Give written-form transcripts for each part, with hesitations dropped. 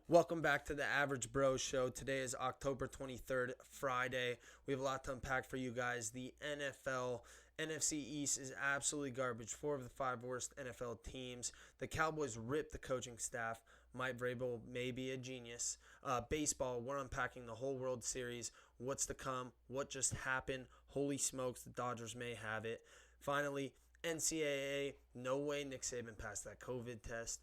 Welcome back to the Average Bro Show. Today is October 23rd, Friday. We have a lot to unpack for you guys. The NFL NFC East is absolutely garbage. 4 of the 5 worst NFL teams. The Cowboys ripped the coaching staff. Mike Vrabel may be a genius. Baseball, we're unpacking the whole World Series. What's to come? What just happened? Holy smokes, the Dodgers may have it. Finally, NCAA, no way Nick Saban passed that COVID test.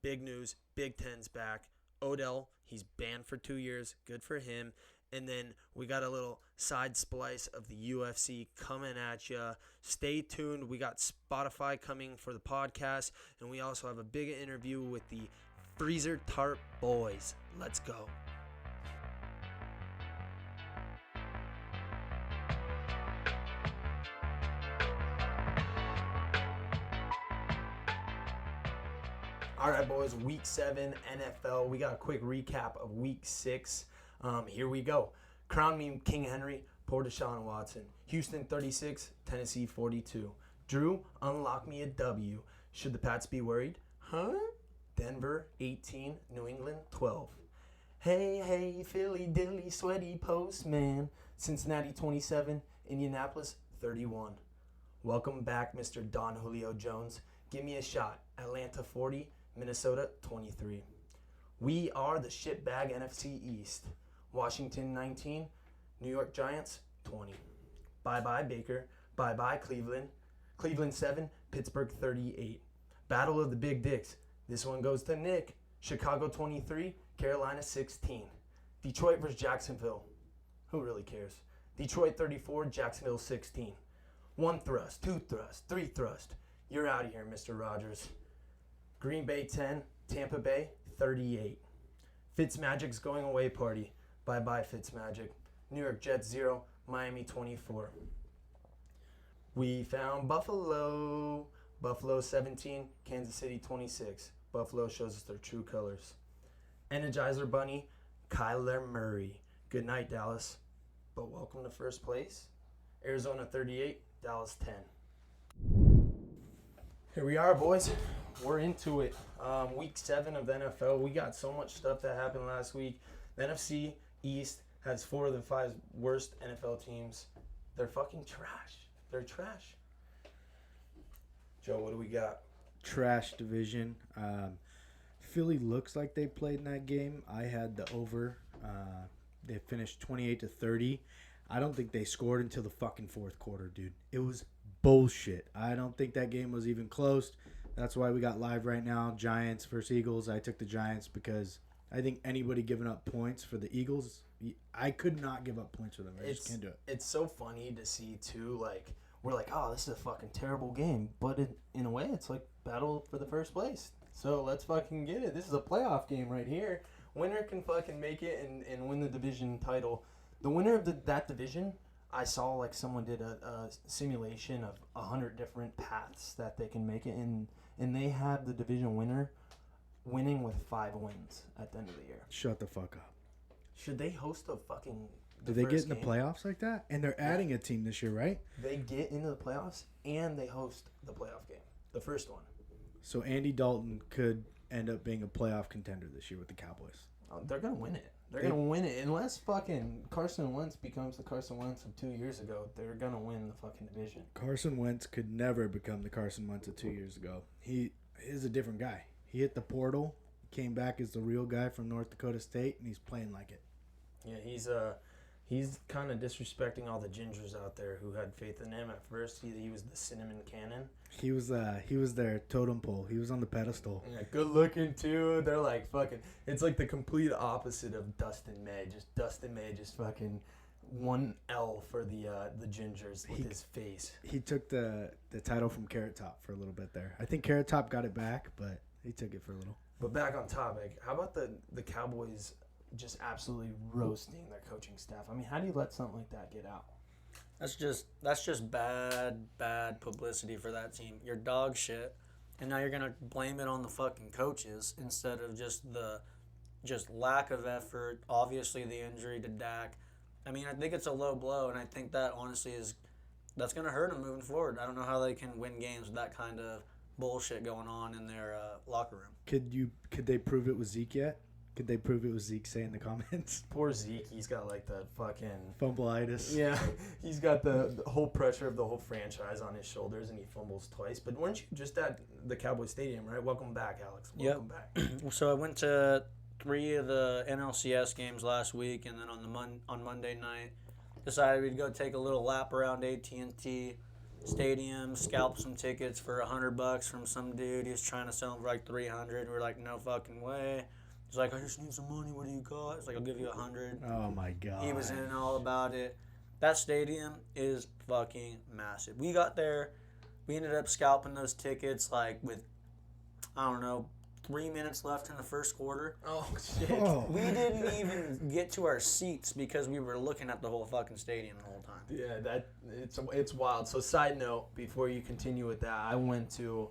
Big news, Big Ten's back. Odell, he's banned for 2 years. Good for him. And then we got a little side splice of the UFC coming at you. Stay tuned. We got Spotify coming for the podcast. And we also have a big interview with the Freezer Tart Boys. Let's go. All right, boys, Week 7 NFL. We got a quick recap of Week 6. Here we go. Crown me King Henry, poor Deshaun Watson. Houston 36, Tennessee 42. Drew, unlock me a W. Should the Pats be worried? Huh? Denver 18, New England 12. Hey, hey, Philly dilly sweaty postman. Cincinnati 27, Indianapolis 31. Welcome back, Mr. Don Julio Jones. Give me a shot. Atlanta 40, Minnesota 23. We are the shitbag NFC East. Washington 19, New York Giants 20. Bye-bye Baker, bye-bye Cleveland. Cleveland 7, Pittsburgh 38. Battle of the Big Dicks. This one goes to Nick. Chicago 23, Carolina 16. Detroit versus Jacksonville. Who really cares? Detroit 34, Jacksonville 16. 1 thrust, 2 thrust, 3 thrust. You're out of here, Mr. Rogers. Green Bay 10, Tampa Bay 38. Fitzmagic's going away party. Bye-bye, Fitzmagic. New York Jets 0, Miami 24. We found Buffalo. Buffalo 17, Kansas City 26. Buffalo shows us their true colors. Energizer Bunny, Kyler Murray. Good night, Dallas. But welcome to first place. Arizona 38, Dallas 10. Here we are, boys. We're into it. Week 7 of the NFL. We got so much stuff that happened last week. The NFC East has 4 of the 5 worst NFL teams. They're fucking trash. They're trash. Joe, what do we got? Trash division. Philly looks like they played in that game. I had the over. They finished 28-30. I don't think they scored until the fucking fourth quarter, dude. It was bullshit. I don't think that game was even close. That's why we got live right now. Giants versus Eagles. I took the Giants because I think anybody giving up points for the Eagles, I could not give up points for them. I just can't do it. It's so funny to see, too, like, we're like, oh, this is a fucking terrible game. But in a way, it's like battle for the first place. So let's fucking get it. This is a playoff game right here. Winner can fucking make it and win the division title. The winner of that division, I saw like someone did a simulation of 100 different paths that they can make it in, and they have the division winner winning with 5 wins at the end of the year. Shut the fuck up. Should they host a fucking... Do they get in the playoffs like that? And they're adding a team this year, right? They get into the playoffs, and they host the playoff game. The first one. So Andy Dalton could end up being a playoff contender this year with the Cowboys. Oh, they're going to win it. They're going to win it. Unless fucking Carson Wentz becomes the Carson Wentz of 2 years ago, they're going to win the fucking division. Carson Wentz could never become the Carson Wentz of 2 years ago. He is a different guy. He hit the portal, came back as the real guy from North Dakota State, and he's playing like it. Yeah, he's kind of disrespecting all the gingers out there who had faith in him at first. He was the cinnamon cannon. He was their totem pole. He was on the pedestal. Yeah, good looking too. They're like fucking. It's like the complete opposite of Dustin May. Dustin May just fucking 1 L for the gingers with his face. He took the title from Carrot Top for a little bit there. I think Carrot Top got it back, but he took it for a little. But back on topic, how about the Cowboys just absolutely roasting their coaching staff? I mean, how do you let something like that get out? That's just bad publicity for that team. You're dog shit, and now you're gonna blame it on the fucking coaches instead of just the lack of effort. Obviously, the injury to Dak. I mean, I think it's a low blow, and I think that honestly that's gonna hurt them moving forward. I don't know how they can win games with that kind of bullshit going on in their locker room. Could they prove it with Zeke yet? Could they prove it was Zeke? Say in the comments. Poor Zeke, he's got like the fucking Fumbleitis. yeah. He's got the whole pressure of the whole franchise on his shoulders, and he fumbles twice. But weren't you just at the Cowboy Stadium, right? Welcome back, Alex. Welcome back. So I went to 3 of the NLCS games last week, and then on Monday night, decided we'd go take a little lap around AT&T Stadium, scalp some tickets for $100 from some dude. He was trying to sell them for like $300. We're like, no fucking way. He's like, I just need some money. What do you got? He's like, I'll give you $100. Oh my god. He was in all about it. That stadium is fucking massive. We got there. We ended up scalping those tickets like with, I don't know, 3 minutes left in the first quarter. Oh shit. Oh. We didn't even get to our seats because we were looking at the whole fucking stadium the whole time. Yeah, it's wild. So side note, before you continue with that, I went to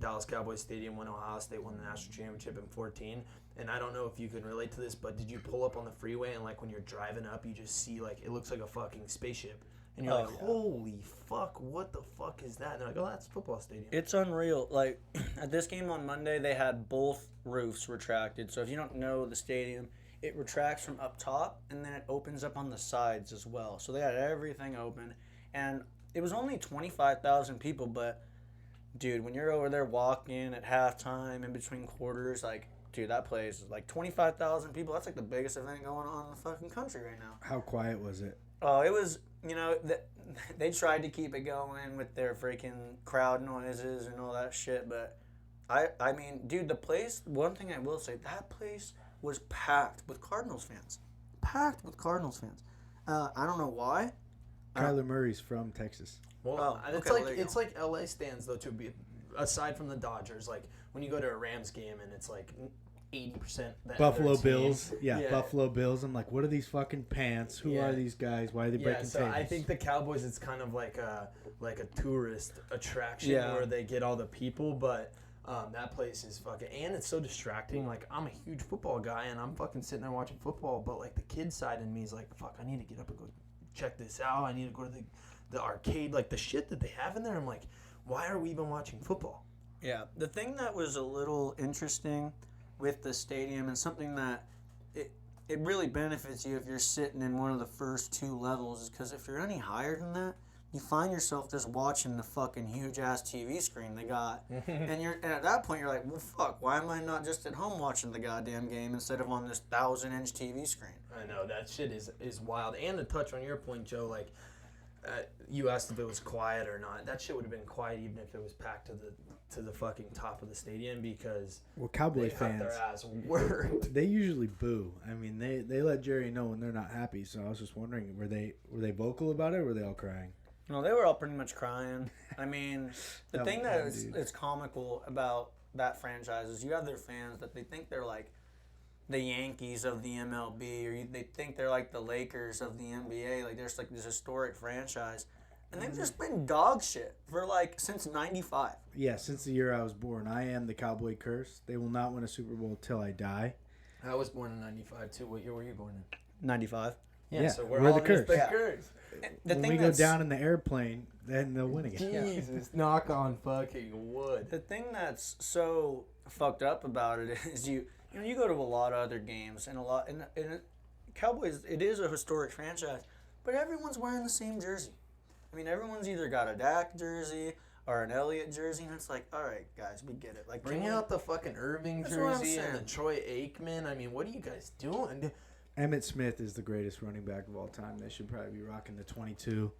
Dallas Cowboys Stadium when Ohio State won the national championship in 2014. And I don't know if you can relate to this, but did you pull up on the freeway and like when you're driving up, you just see like it looks like a fucking spaceship, and you're like, yeah. holy fuck, what the fuck is that? And they're like, oh, that's a football stadium. It's unreal. Like at this game on Monday, they had both roofs retracted. So if you don't know the stadium, it retracts from up top and then it opens up on the sides as well. So they had everything open, and it was only 25,000 people, but dude, when you're over there walking at halftime in between quarters, like, dude, that place is like 25,000 people. That's like the biggest event going on in the fucking country right now. How quiet was it? Oh, it was, they tried to keep it going with their freaking crowd noises and all that shit, but I mean, dude, the place, one thing I will say, that place was packed with Cardinals fans. Packed with Cardinals fans. I don't know why. Kyler Murray's from Texas. Well, Oh, it's okay, like well, there you it's like LA stands though too. Aside from the Dodgers, like when you go to a Rams game and it's like 80% Buffalo Bills. Yeah, Buffalo Bills. I'm like, what are these fucking pants? Who Yeah. are these guys? Why are they breaking so tables? I think the Cowboys, it's kind of like a tourist attraction Yeah. where they get all the people, but that place is fucking, and it's so distracting. Like, I'm a huge football guy, and I'm fucking sitting there watching football, but like the kid side in me is like, fuck, I need to get up and go check this out. I need to go to the arcade, like the shit that they have in there. I'm like, why are we even watching football? Yeah, the thing that was a little interesting with the stadium and something that it really benefits you if you're sitting in one of the first 2 levels is because if you're any higher than that, you find yourself just watching the fucking huge ass TV screen they got, and at that point you're like, well, fuck, why am I not just at home watching the goddamn game instead of on this 1,000-inch TV screen? I know, that shit is wild. And to touch on your point, Joe, like, you asked if it was quiet or not. That shit would have been quiet even if it was packed to the fucking top of the stadium because Cowboy they fans, got their ass worked. they usually boo. I mean, they let Jerry know when they're not happy. So I was just wondering, were they vocal about it, or were they all crying? No, they were all pretty much crying. I mean, the That thing one that dude. is comical about that franchise is you have their fans that they think they're like the Yankees of the MLB, or they think they're like the Lakers of the NBA. Like, there's like this historic franchise. And they've just been dog shit for like since '95. Yeah, since the year I was born, I am the Cowboy curse. They will not win a Super Bowl till I die. I was born in 95 too. What year were you born in? '95. Yeah, so we're all the in curse. The Yeah. curse. The When thing we go that's down in the airplane, then they'll win again. Jesus, knock on fucking wood. the thing that's so fucked up about it is you go to a lot of other games and Cowboys, it is a historic franchise, but everyone's wearing the same jersey. I mean, everyone's either got a Dak jersey or an Elliott jersey, and it's like, all right, guys, we get it. Like, Bring out the fucking Irving That's what I'm jersey and the saying. Troy Aikman. I mean, what are you guys doing? Emmett Smith is the greatest running back of all time. They should probably be rocking the 22.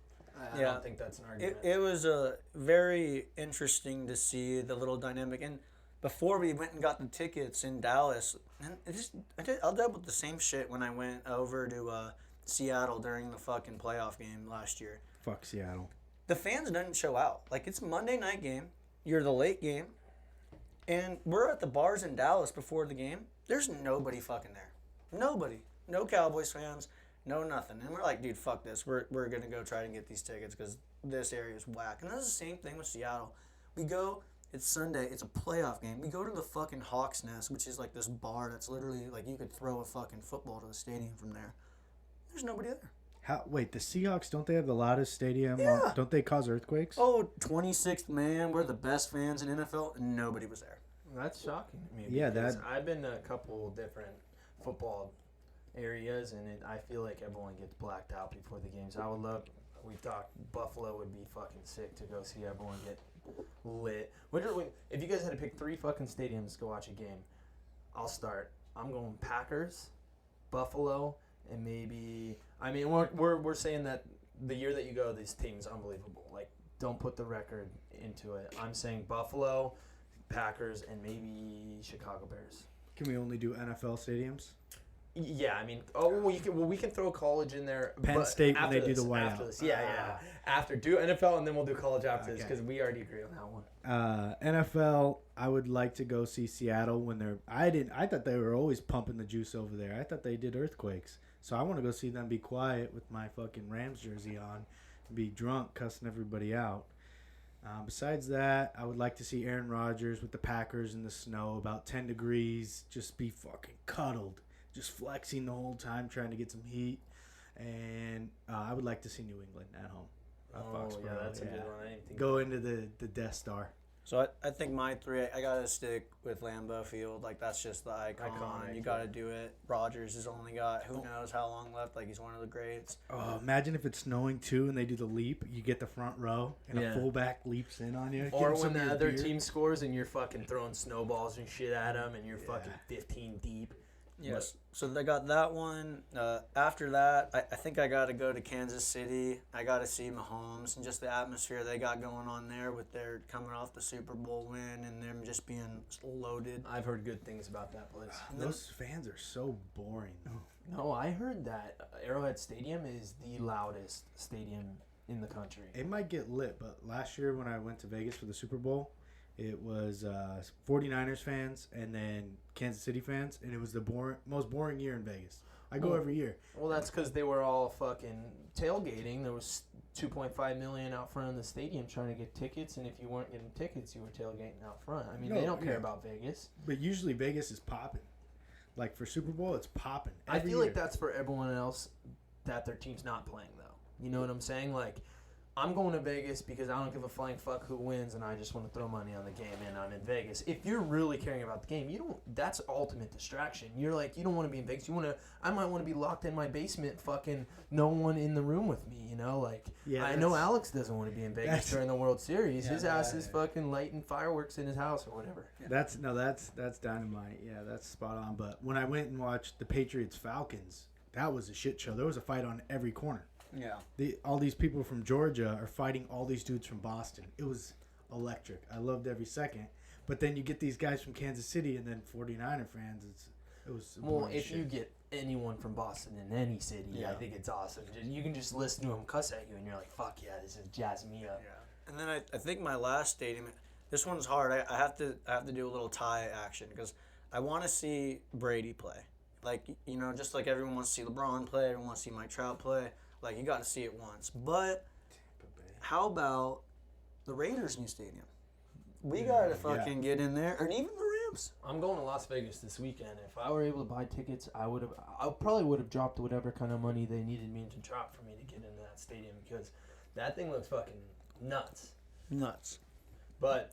I don't think that's an argument. It was very interesting to see the little dynamic. And before we went and got the tickets in Dallas, and I'll deal with the same shit when I went over to Seattle during the fucking playoff game last year. Fuck Seattle. The fans didn't show out. Like, it's a Monday night game. You're the late game. And we're at the bars in Dallas before the game. There's nobody fucking there. Nobody. No Cowboys fans. No nothing. And we're like, dude, fuck this. We're going to go try and get these tickets because this area is whack. And that's the same thing with Seattle. We go, it's Sunday. It's a playoff game. We go to the fucking Hawk's Nest, which is like this bar that's literally like you could throw a fucking football to the stadium from there. There's nobody there. Wait, the Seahawks, don't they have the loudest stadium? Yeah. Don't they cause earthquakes? Oh, 26th man. We're the best fans in NFL. Nobody was there. That's shocking to me. Yeah, because I've been to a couple different football areas, and I feel like everyone gets blacked out before the games. I would love. We thought Buffalo would be fucking sick to go see everyone get lit. If you guys had to pick 3 fucking stadiums to go watch a game, I'll start. I'm going Packers, Buffalo, and maybe. I mean, we're saying that the year that you go, this team's unbelievable. Like, don't put the record into it. I'm saying Buffalo, Packers, and maybe Chicago Bears. Can we only do NFL stadiums? Yeah, I mean, we can throw college in there. Penn State when they do the whiteout. After this, yeah. After do NFL and then we'll do college after this because we already agree on that one. NFL, I would like to go see Seattle when they're. I thought they were always pumping the juice over there. I thought they did earthquakes, so I want to go see them be quiet with my fucking Rams jersey on, be drunk, cussing everybody out. Besides that, I would like to see Aaron Rodgers with the Packers in the snow, about 10 degrees, just be fucking cuddled. Just flexing the whole time, trying to get some heat. And I would like to see New England at home. Yeah, that's a good one. I didn't think Go into the Death Star. So I think my 3, I got to stick with Lambeau Field. Like, that's just the icon. Iconic, You got to do it. Rodgers has only got who knows how long left. Like, he's one of the greats. Oh, imagine if it's snowing too and they do the leap. You get the front row and a fullback leaps in on you. Or when the other team scores and you're fucking throwing snowballs and shit at them and you're fucking 15 deep. Yes. So they got that one. After that, I think I got to go to Kansas City. I got to see Mahomes and just the atmosphere they got going on there with their coming off the Super Bowl win and them just being loaded. I've heard good things about that place. Those fans are so boring, though. No, I heard that Arrowhead Stadium is the loudest stadium in the country. It might get lit, but last year when I went to Vegas for the Super Bowl, it was 49ers fans and then Kansas City fans, and it was the most boring year in Vegas. I go every year. Well, that's because they were all fucking tailgating. There was $2.5 million out front of the stadium trying to get tickets, and if you weren't getting tickets, you were tailgating out front. I mean, they don't care about Vegas. But usually Vegas is popping. Like for Super Bowl, it's popping. I feel like that's for everyone else that their team's not playing, though. You know what I'm saying? Like, I'm going to Vegas because I don't give a flying fuck who wins, and I just want to throw money on the game, and I'm in Vegas. If you're really caring about the game, you don't. That's ultimate distraction. You're like, you don't want to be in Vegas. I might want to be locked in my basement, fucking no one in the room with me. You know, like I know Alex doesn't want to be in Vegas during the World Series. His ass is fucking lighting fireworks in his house or whatever. Yeah. That's dynamite. Yeah, that's spot on. But when I went and watched the Patriots Falcons, that was a shit show. There was a fight on every corner. Yeah. All these people from Georgia are fighting all these dudes from Boston. It was electric. I loved every second. But then you get these guys from Kansas City and then 49er fans. It was if you get anyone from Boston in any city, I think it's awesome. You can just listen to them cuss at you and you're like, fuck yeah, this is jazzing me up. Yeah. And then I think my last stadium, this one's hard. I have to do a little tie action because I want to see Brady play. Like, you know, just like everyone wants to see LeBron play, everyone wants to see Mike Trout play. Like, you got to see it once. But how about the Raiders' new stadium? We got to fucking get in there. Or even the Rams. I'm going to Las Vegas this weekend. If I were able to buy tickets, I probably would have dropped whatever kind of money they needed me to drop for me to get into that stadium because that thing looks fucking nuts. Nuts. But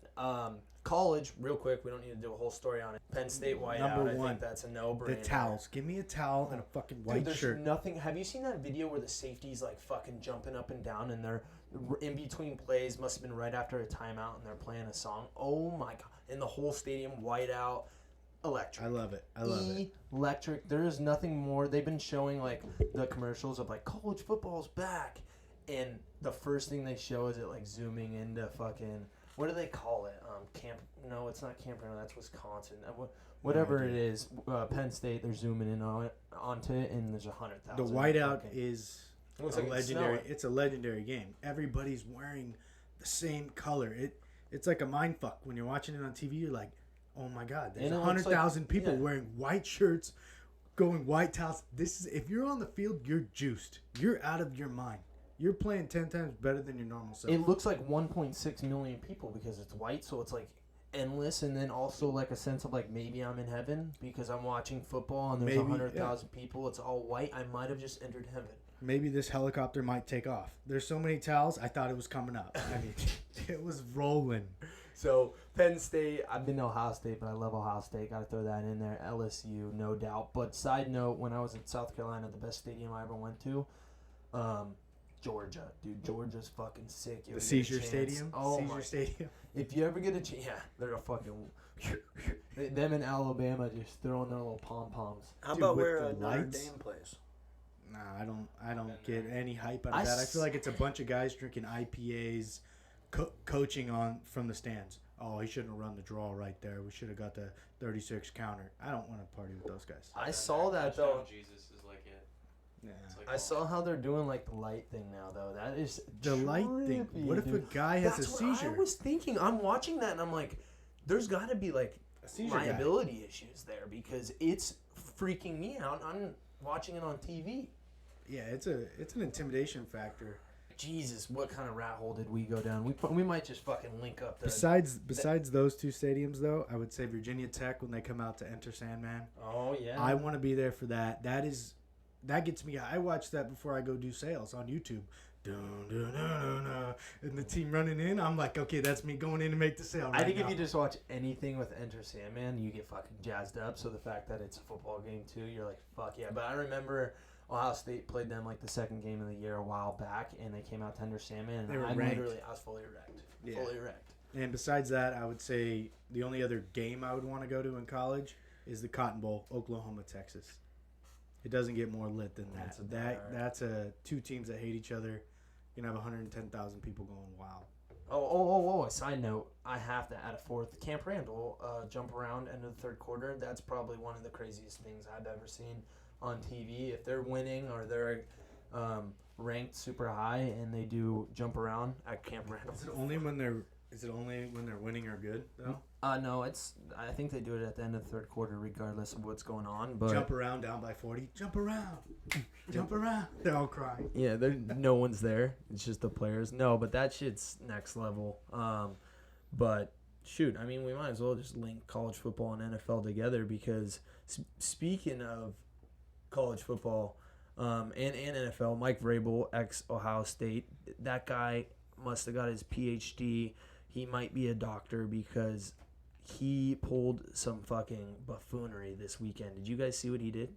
college, real quick, we don't need to do a whole story on it. Penn State whiteout, Number one, I think that's a no-brainer. The towels. Give me a towel and a fucking white shirt. Nothing. Have you seen that video where the safety's like fucking jumping up and down and they're in between plays? Must have been right after a timeout and they're playing a song. Oh my god! And the whole stadium whiteout, electric. I love it. I love it. Electric. There is nothing more. They've been showing like the commercials of like college football's back, and the first thing they show is it like zooming into fucking. What do they call it? Camp? No, it's not Camp. No, that's Wisconsin. Whatever it is, Penn State. They're zooming in onto it, and there's 100,000. The whiteout is looks a like legendary. It's a legendary game. Everybody's wearing the same color. It's like a mind fuck when you're watching it on TV. You're like, oh my god, there's 100,000 people wearing white shirts, going white towels. If you're on the field, you're juiced. You're out of your mind. You're playing 10 times better than your normal self. It looks like 1.6 million people because it's white, so it's like endless, and then also like a sense of like maybe I'm in heaven because I'm watching football and there's 100,000 people. It's all white. I might have just entered heaven. Maybe this helicopter might take off. There's so many towels. I thought it was coming up. I mean, it was rolling. So Penn State, I've been to Ohio State, but I love Ohio State. Got to throw that in there. LSU, no doubt. But side note, when I was in South Carolina, the best stadium I ever went to, Georgia, dude. Georgia's fucking sick. The Seizure Stadium. Oh Seizure my. Stadium. If you ever get a chance, yeah, they're a fucking. Them in Alabama just throwing their little pom poms. How Dude, about with where the Notre lights? Dame plays? Nah, I don't get any hype out of that. I feel like it's a bunch of guys drinking IPAs, coaching on from the stands. Oh, he shouldn't have run the draw right there. We should have got the 36 counter. I don't want to party with those guys. I saw that though. Jesus is like it. Yeah. It's like I saw how they're doing like the light thing now though. That is The light thing. trippy, What if a dude. guy has That's a what seizure? I was thinking. I'm watching that and I'm like, there's got to be like A seizure guy. liability issues there because it's freaking me out. I'm watching it on TV. Yeah, it's an intimidation factor. Jesus, what kind of rat hole did we go down? We might just fucking link up the. Besides those two stadiums, though, I would say Virginia Tech when they come out to Enter Sandman. Oh yeah. I want to be there for that. That gets me. I watch that before I go do sales on YouTube. Dun, dun, dun, dun, dun. And the team running in, I'm like, okay, that's me going in to make the sale. I right think now. if you just watch anything with Enter Sandman, you get fucking jazzed up. So the fact that it's a football game too, you're like, fuck yeah. But I remember Ohio State played them like the second game of the year a while back, and they came out to Enter Sandman, and They were I ranked. was fully wrecked. Yeah. Fully wrecked. And besides that, I would say the only other game I would want to go to in college is the Cotton Bowl, Oklahoma, Texas. It doesn't get more lit than that. That's two teams that hate each other. You're gonna have 110,000 people going wild. Oh! A side note: I have to add a fourth. Camp Randall, jump around end of the third quarter. That's probably one of the craziest things I've ever seen on TV. If they're winning or they're ranked super high and they do jump around at Camp Randall. Is it only when they're winning or good though? No, I think they do it at the end of the third quarter, regardless of what's going on. But Jump around down by 40. Jump around. Jump around. They're all crying. yeah, no one's there. It's just the players. No, but that shit's next level. But shoot, I mean, we might as well just link college football and NFL together because speaking of college football and NFL, Mike Vrabel, ex-Ohio State, that guy must have got his PhD. He might be a doctor because he pulled some fucking buffoonery this weekend. Did you guys see what he did?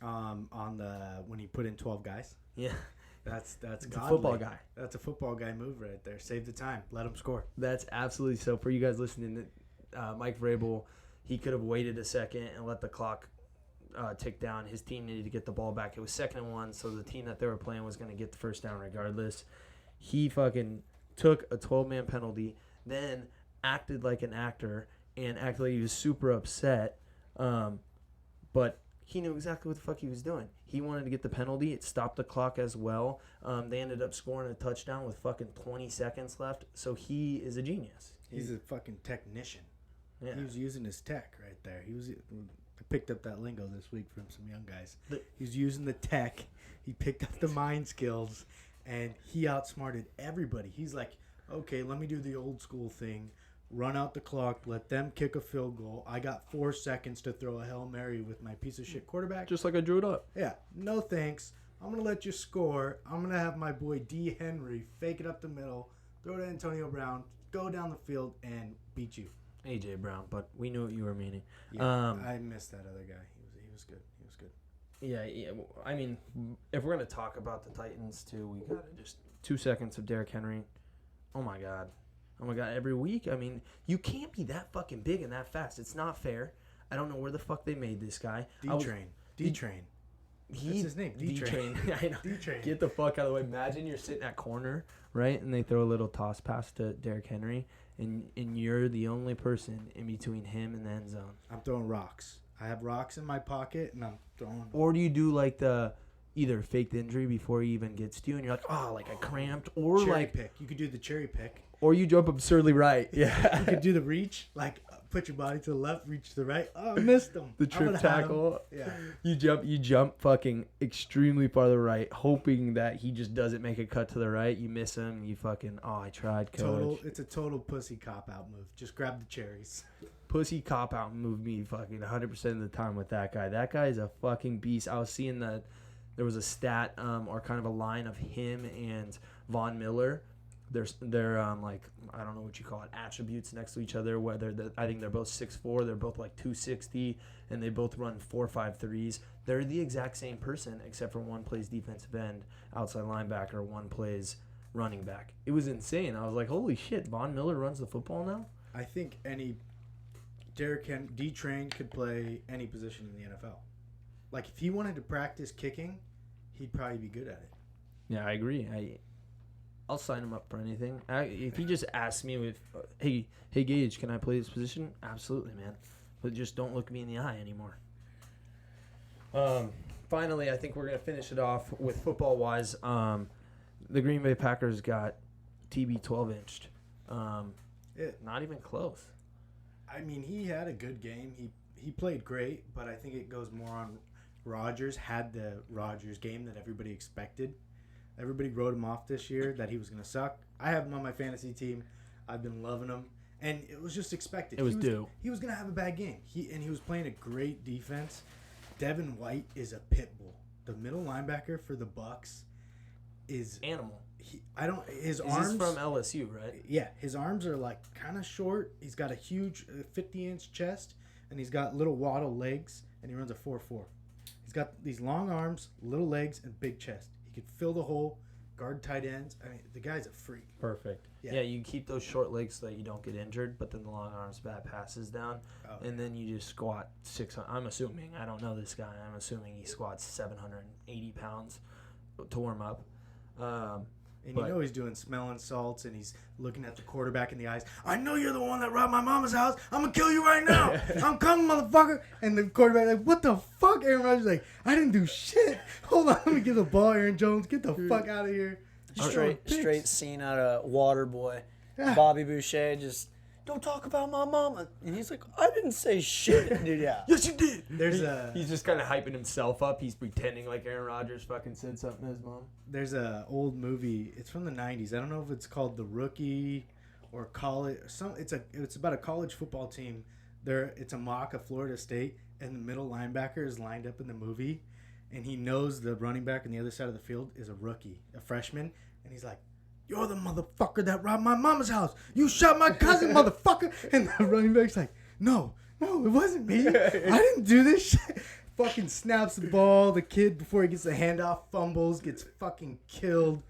When he put in 12 guys. Yeah. That's It's a godly. football guy. That's a football guy move right there. Save the time. Let him score. That's absolutely so. For you guys listening, Mike Vrabel, he could have waited a second and let the clock tick down. His team needed to get the ball back. It was 2nd and 1, so the team that they were playing was going to get the first down regardless. He fucking took a 12-man penalty, then acted like an actor and acted like he was super upset. But he knew exactly what the fuck he was doing. He wanted to get the penalty. It stopped the clock as well. They ended up scoring a touchdown with fucking 20 seconds left. So he is a genius. He's a fucking technician. Yeah. He was using his tech right there. I picked up that lingo this week from some young guys. He was using the tech. He picked up the mind skills, and he outsmarted everybody. He's like, okay, let me do the old school thing. Run out the clock. Let them kick a field goal. I got 4 seconds to throw a Hail Mary with my piece of shit quarterback. Just like I drew it up. Yeah, no thanks. I'm going to let you score. I'm going to have my boy D. Henry fake it up the middle, throw to Antonio Brown, go down the field, and beat you. A.J. Brown, but we knew what you were meaning. Yeah, I missed that other guy. He was good. He was good. Yeah. I mean, if we're going to talk about the Titans, too, we got to just 2 seconds of Derrick Henry. Oh, my God. Every week. I mean, you can't be that fucking big and that fast. It's not fair. I don't know where the fuck they made this guy. D-Train. That's his name. D-Train. I know. D-Train. Get the fuck out of the way. Imagine you're sitting at corner, right, and they throw a little toss pass to Derrick Henry, and you're the only person in between him and the end zone. I'm throwing rocks. I have rocks in my pocket, and I'm throwing. Or do you do like the either faked injury before he even gets to you, and you're like, oh, like I cramped, or cherry like pick. You could do the cherry pick. Or you jump absurdly right. Yeah. You could do the reach, like put your body to the left, reach to the right. Oh, I missed him. The trip tackle. Yeah. You jump fucking extremely far to the right, hoping that he just doesn't make a cut to the right. You miss him. You fucking, I tried, coach. It's a total pussy cop-out move. Just grab the cherries. Pussy cop-out move me fucking 100% of the time with that guy. That guy is a fucking beast. I was seeing that there was a stat or kind of a line of him and Von Miller They're like, I don't know what you call it, attributes next to each other. I think they're both 6'4", they're both like 260, and they both run 4.53s. They're the exact same person, except for one plays defensive end, outside linebacker, one plays running back. It was insane. I was like, holy shit, Von Miller runs the football now? I think any Derrick Henry, D-Train could play any position in the NFL. Like, if he wanted to practice kicking, he'd probably be good at it. Yeah, I agree. I'll sign him up for anything. If he just asks me hey Gage, can I play this position? Absolutely, man. But just don't look me in the eye anymore. Finally, I think we're going to finish it off with football-wise. The Green Bay Packers got TB 12-inched. Not even close. I mean, he had a good game. He played great, but I think it goes more on Rodgers. Had the Rodgers game that everybody expected. Everybody wrote him off this year that he was going to suck. I have him on my fantasy team. I've been loving him. And it was just expected. It was due. He was going to have a bad game. He was playing a great defense. Devin White is a pit bull. The middle linebacker for the Bucs is animal. His arms. He's from LSU, right? Yeah, his arms are like kind of short. He's got a huge 50-inch chest, and he's got little waddle legs, and he runs a 4.4. He's got these long arms, little legs, and big chest. He could fill the hole, guard tight ends. I mean, the guy's a freak. Perfect. Yeah, you keep those short legs so that you don't get injured, but then the long arms bat passes down, and then you just squat 600. I'm assuming. I don't know this guy. I'm assuming he squats 780 pounds to warm up. And you know he's doing smelling salts, and he's looking at the quarterback in the eyes. I know you're the one that robbed my mama's house. I'm going to kill you right now. I'm coming, motherfucker. And the quarterback like, what the fuck? Aaron Rodgers like, I didn't do shit. Hold on, let me get the ball, Aaron Jones. Get the fuck out of here. Straight scene out of Waterboy. Yeah. Bobby Boucher just, don't talk about my mama. And he's like, I didn't say shit. Dude, yeah. Yes, you did. He's just kind of hyping himself up. He's pretending like Aaron Rodgers fucking said something to his mom. There's a old movie. It's from the 90s. I don't know if it's called The Rookie or College. It's about a college football team. It's a mock of Florida State, and the middle linebacker is lined up in the movie, and he knows the running back on the other side of the field is a rookie, a freshman, and he's like, you're the motherfucker that robbed my mama's house. You shot my cousin, motherfucker. And the running back's like, no, it wasn't me. I didn't do this shit. Fucking snaps the ball. The kid, before he gets the handoff, fumbles, gets fucking killed.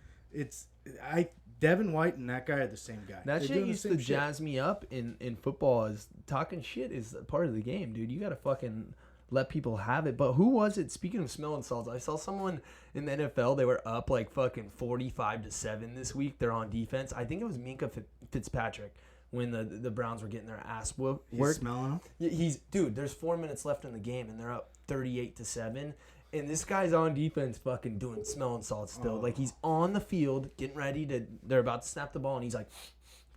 Devin White and that guy are the same guy. That shit used to jazz me up in football. Is talking shit is part of the game, dude. You got to fucking let people have it. But who was it? Speaking of smelling salts, I saw someone in the NFL. They were up like fucking 45-7 this week. They're on defense. I think it was Minka Fitzpatrick when the Browns were getting their ass whooped. He's smelling them? Dude, there's 4 minutes left in the game, and they're up 38-7. And this guy's on defense fucking doing smelling salts still. Like, he's on the field getting ready to – they're about to snap the ball, and he's like –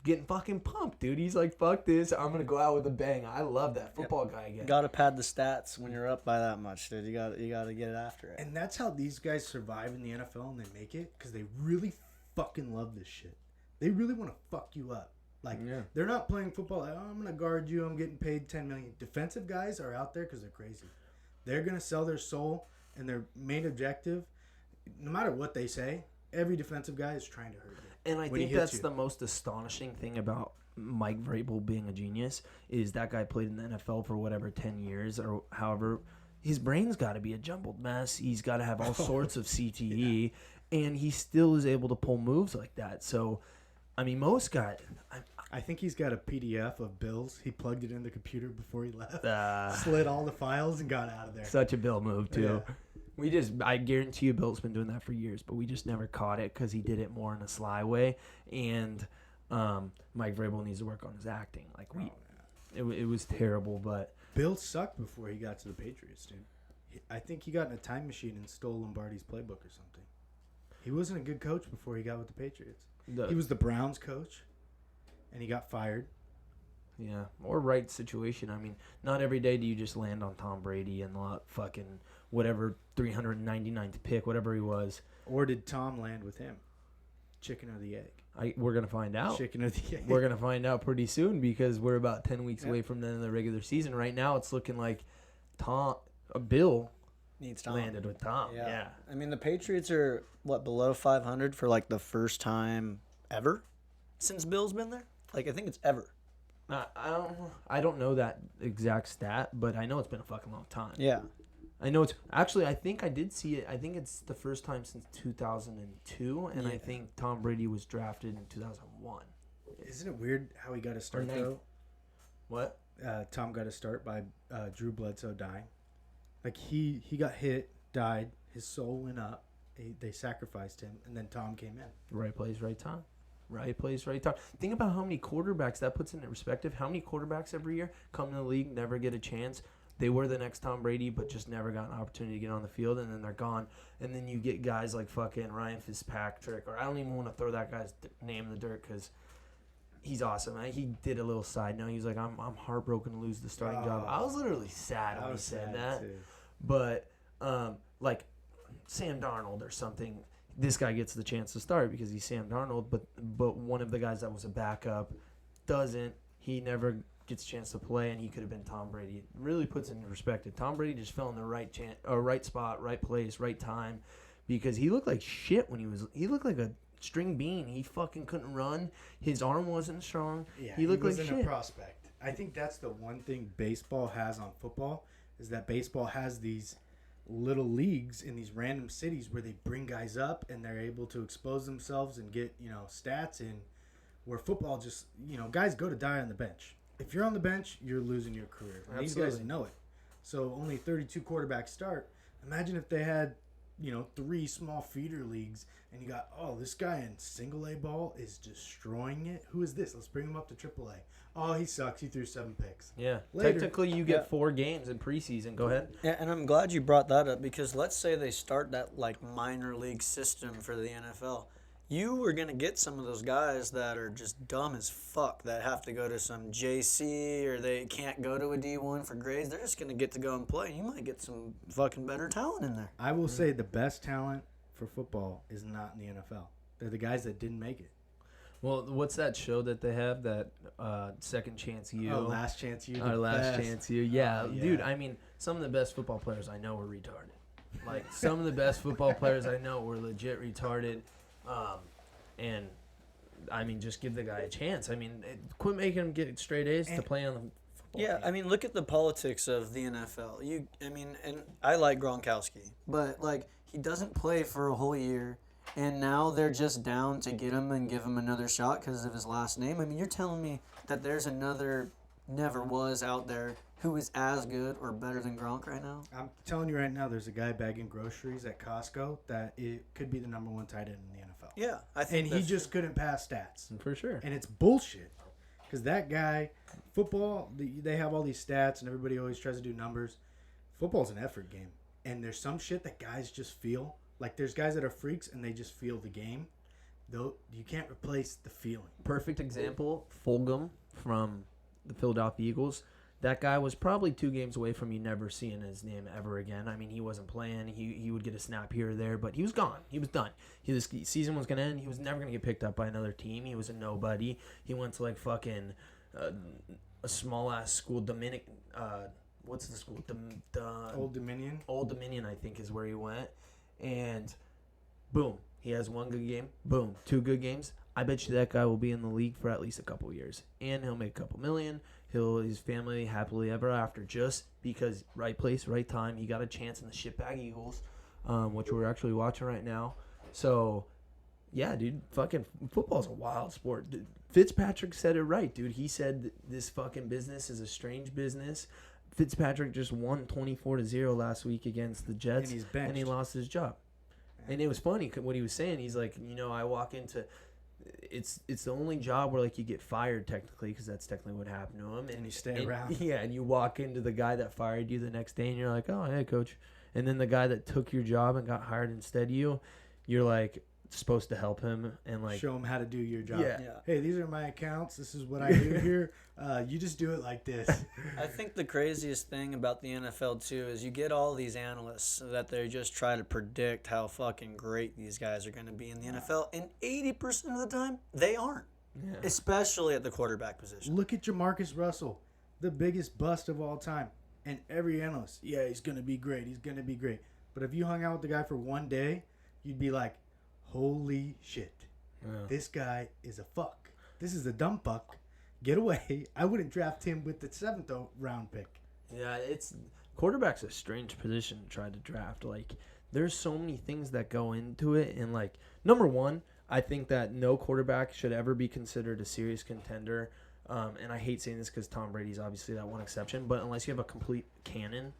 getting fucking pumped, dude. He's like, fuck this. I'm going to go out with a bang. I love that football guy again. Got to pad the stats when you're up by that much, dude. You got to get it after it. And that's how these guys survive in the NFL and they make it, because they really fucking love this shit. They really want to fuck you up. Like, they're not playing football like, I'm going to guard you. I'm getting paid $10 million. Defensive guys are out there because they're crazy. They're going to sell their soul, and their main objective, no matter what they say, every defensive guy is trying to hurt you. And I think that's the most astonishing thing about Mike Vrabel being a genius is that guy played in the NFL for whatever 10 years or however. His brain's got to be a jumbled mess. He's got to have all sorts of CTE, and he still is able to pull moves like that. So, I mean, most guys. I think he's got a PDF of bills. He plugged it in the computer before he left, slid all the files, and got out of there. Such a Bill move, too. Yeah. I guarantee you Bill's been doing that for years, but we just never caught it because he did it more in a sly way. And Mike Vrabel needs to work on his acting. Like it was terrible, but Bill sucked before he got to the Patriots, dude. I think he got in a time machine and stole Lombardi's playbook or something. He wasn't a good coach before he got with the Patriots. He was the Browns coach, and he got fired. Yeah, or right situation. I mean, not every day do you just land on Tom Brady and fucking whatever 399th pick, whatever he was. Or did Tom land with him? Chicken or the egg? We're going to find out. Chicken or the egg? We're going to find out pretty soon because we're about 10 weeks away from the end of the regular season. Right now it's looking like Bill needs Tom. Landed with Tom. Yeah. I mean, the Patriots are, below 500 for like the first time ever since Bill's been there. Like, I think it's ever. I don't know that exact stat, but I know it's been a fucking long time. Yeah. I know it's actually. I think I did see it. I think it's the first time since 2002, and Yeah. I think Tom Brady was drafted in 2001. Isn't it weird how he got a start, though? What? Tom got a start by Drew Bledsoe dying. Like, he got hit, died, his soul went up, they sacrificed him, and then Tom came in. Right place, right time. Right place, right time. Think about how many quarterbacks that puts into perspective. How many quarterbacks every year come in the league, never get a chance. They were the next Tom Brady, but just never got an opportunity to get on the field, and then they're gone. And then you get guys like fucking Ryan Fitzpatrick, or I don't even want to throw that guy's name in the dirt because he's awesome. He did a little side note. He was like, I'm heartbroken to lose the starting job. I was literally sad when he said that. Too. But like Sam Darnold or something, this guy gets the chance to start because he's Sam Darnold. But one of the guys that was a backup doesn't. He never gets a chance to play, and he could have been Tom Brady. It really puts it into perspective. Tom Brady just fell in the right spot, right place, right time, because he looked like shit when he looked like a string bean. He fucking couldn't run. His arm wasn't strong. Yeah, he looked like wasn't shit. a prospect. I think that's the one thing baseball has on football is that baseball has these little leagues in these random cities where they bring guys up and they're able to expose themselves and get, stats in, where football just, guys go to die on the bench. If you're on the bench, you're losing your career. And these guys know it. So only 32 quarterbacks start. Imagine if they had, 3 small feeder leagues and you got, this guy in single A ball is destroying it. Who is this? Let's bring him up to triple A. Oh, he sucks. He threw 7 picks. Yeah. Later. Technically, you get 4 games in preseason. Go ahead. Yeah, and I'm glad you brought that up because let's say they start that like minor league system for the NFL. You are going to get some of those guys that are just dumb as fuck that have to go to some JC or they can't go to a D1 for grades. They're just going to get to go and play. You might get some fucking better talent in there. I will say the best talent for football is not in the NFL. They're the guys that didn't make it. Well, what's that show that they have? That Second Chance U. Oh, Last Chance U. Our Last best. Chance U. Yeah, Oh, yeah. dude. I mean, some of the best football players I know were retarded. Like some of the best football players I know were legit retarded. And I mean, just give the guy a chance. I mean, quit making him get straight A's to play on the football Yeah, team. I mean, look at the politics of the NFL. And I like Gronkowski, but like he doesn't play for a whole year, and now they're just down to get him and give him another shot because of his last name. I mean, you're telling me that there's another never was out there who is as good or better than Gronk right now? I'm telling you right now, there's a guy bagging groceries at Costco that it could be the number 1 tight end in the NFL. Yeah, I think. And he just couldn't pass stats. For sure. And it's bullshit. Because that guy, football, they have all these stats and everybody always tries to do numbers. Football's an effort game. And there's some shit that guys just feel. Like there's guys that are freaks and they just feel the game. Though you can't replace the feeling. Perfect example, Fulgham from the Philadelphia Eagles. That guy was probably 2 games away from you never seeing his name ever again. I mean, he wasn't playing. He would get a snap here or there, but he was gone. He was done. This season was going to end. He was never going to get picked up by another team. He was a nobody. He went to like fucking a small-ass school, what's the school? Old Dominion. Old Dominion, I think, is where he went. And boom, he has 1 good game. Boom, 2 good games. I bet you that guy will be in the league for at least a couple years. And he'll make a couple million. His family happily ever after just because right place, right time. He got a chance in the shitbag Eagles, which we're actually watching right now. So, yeah, dude, fucking football's a wild sport. Dude, Fitzpatrick said it right, dude. He said this fucking business is a strange business. Fitzpatrick just won 24-0 last week against the Jets, And he's benched. and he lost his job. And it was funny what he was saying. He's like, I walk into it's the only job where like you get fired technically because that's technically what happened to him, And you stay around. Yeah, and you walk into the guy that fired you the next day, and you're like, oh, hey, coach. And then the guy that took your job and got hired instead of you, you're like supposed to help him and like show him how to do your job. Yeah. Hey, these are my accounts. This is what I do here. You just do it like this. I think the craziest thing about the NFL, too, is you get all these analysts that they just try to predict how fucking great these guys are going to be in the NFL, and 80% of the time, they aren't, especially at the quarterback position. Look at Jamarcus Russell, the biggest bust of all time. And every analyst, he's going to be great. He's going to be great. But if you hung out with the guy for 1 day, you'd be like, holy shit. This guy is a fuck. This is a dumb fuck. Get away. I wouldn't draft him with the 7th round pick. Yeah, it's quarterback's a strange position to try to draft. Like, there's so many things that go into it, and like, number one, I think that no quarterback should ever be considered a serious contender. And I hate saying this because Tom Brady's obviously that one exception, but unless you have a complete cannon,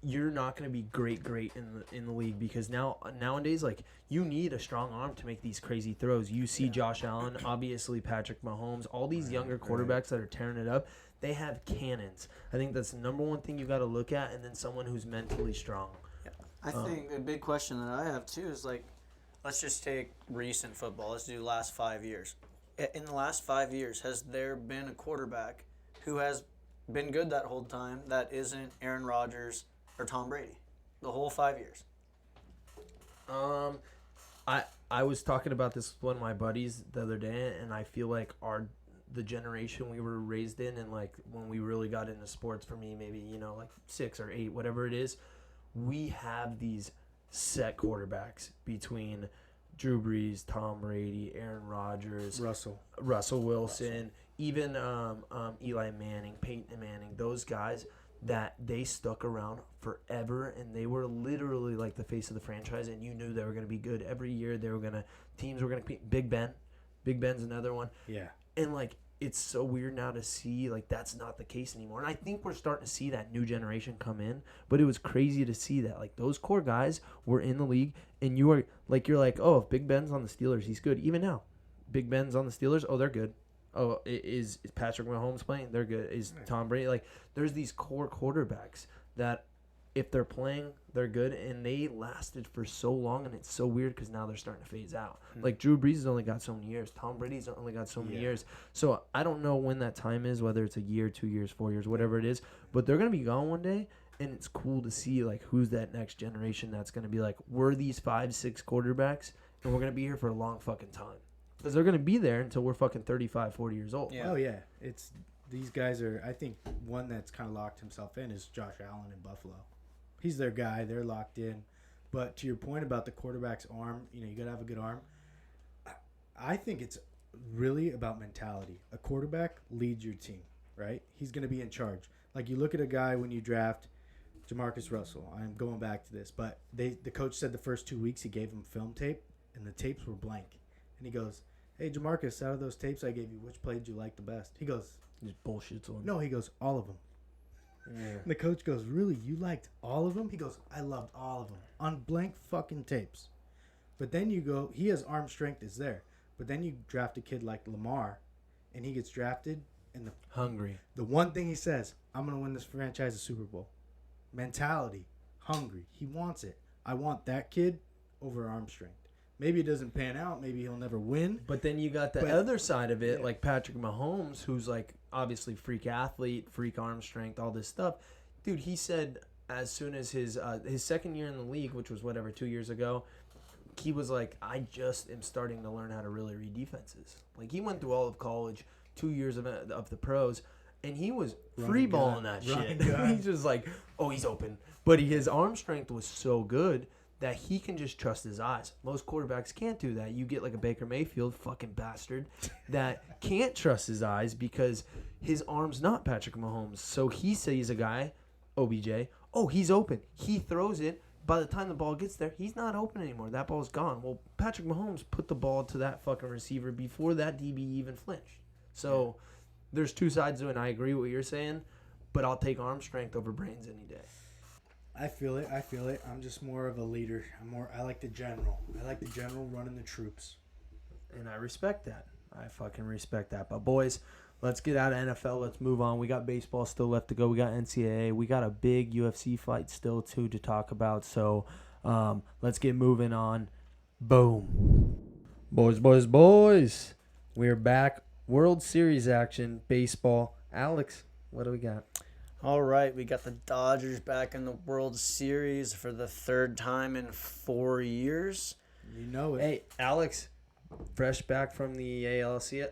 you're not going to be great in the league, because nowadays, like, you need a strong arm to make these crazy throws. You see Josh Allen, obviously Patrick Mahomes, all these younger quarterbacks that are tearing it up, they have cannons. I think that's the number one thing you got to look at, and then someone who's mentally strong. Yeah. I think a big question that I have too is, like, let's just take recent football. Let's do last 5 years. In the last 5 years, has there been a quarterback who has been good that whole time that isn't Aaron Rodgers or Tom Brady? The whole 5 years. I was talking about this with one of my buddies the other day, and I feel like the generation we were raised in, and like when we really got into sports, for me, maybe, like 6 or 8, whatever it is, we have these set quarterbacks between Drew Brees, Tom Brady, Aaron Rodgers, Russell Wilson, even Eli Manning, Peyton Manning, those guys that they stuck around forever, and they were literally like the face of the franchise, and you knew they were going to be good every year. Teams were going to be Big Ben. Big Ben's another one. Yeah. And like, it's so weird now to see like that's not the case anymore. And I think we're starting to see that new generation come in, but it was crazy to see that like those core guys were in the league, and you're like, oh, if Big Ben's on the Steelers, he's good. Even now, Big Ben's on the Steelers, oh, they're good. Oh, is Patrick Mahomes playing? They're good. Is Tom Brady? Like, there's these core quarterbacks that if they're playing, they're good, and they lasted for so long, and it's so weird because now they're starting to phase out. Like, Drew Brees has only got so many years. Tom Brady's only got so many years. So I don't know when that time is, whether it's a year, 2 years, 4 years, whatever it is, but they're going to be gone one day, and it's cool to see, like, who's that next generation that's going to be like, we're these 5, 6 quarterbacks, and we're going to be here for a long fucking time. Because they're going to be there until we're fucking 35, 40 years old. Yeah. Oh, yeah. These guys are, I think one that's kind of locked himself in is Josh Allen in Buffalo. He's their guy. They're locked in. But to your point about the quarterback's arm, you got to have a good arm. I think it's really about mentality. A quarterback leads your team, right? He's going to be in charge. Like, you look at a guy when you draft Jamarcus Russell. I'm going back to this. But the coach said the first 2 weeks he gave him film tape, and the tapes were blank. And he goes, hey, Jamarcus, out of those tapes I gave you, which play did you like the best? He goes, just bullshits on. No, he goes, all of them. Yeah. And the coach goes, really? You liked all of them? He goes, I loved all of them on blank fucking tapes. But then you go, he has arm strength is there. But then you draft a kid like Lamar, and he gets drafted, and hungry. The one thing he says, I'm going to win this franchise a Super Bowl. Mentality, hungry. He wants it. I want that kid over arm strength. Maybe it doesn't pan out. Maybe he'll never win. But then you got the other side of it, like Patrick Mahomes, who's like obviously freak athlete, freak arm strength, all this stuff. Dude, he said as soon as his second year in the league, which was 2 years ago, he was like, I just am starting to learn how to really read defenses. Like, he went through all of college, 2 years of the pros, and he was free balling that shit. He's just like, oh, he's open. But his arm strength was so good that he can just trust his eyes. Most quarterbacks can't do that. You get like a Baker Mayfield, fucking bastard, that can't trust his eyes because his arm's not Patrick Mahomes. So he sees a guy, OBJ, oh, he's open. He throws it. By the time the ball gets there, he's not open anymore. That ball's gone. Well, Patrick Mahomes put the ball to that fucking receiver before that DB even flinched. So there's two sides to it, and I agree with what you're saying, but I'll take arm strength over brains any day. I feel it. I'm just more of a leader. I like the general. I like the general running the troops. And I respect that. I fucking respect that. But boys, let's get out of NFL. Let's move on. We got baseball still left to go. We got NCAA. We got a big UFC fight still too to talk about. So let's get moving on. Boom. Boys. We're back. World Series action. Baseball. Alex, what do we got? All right, we got the Dodgers back in the World Series for the third time in 4 years. You know it. Hey, Alex, fresh back from the NLCS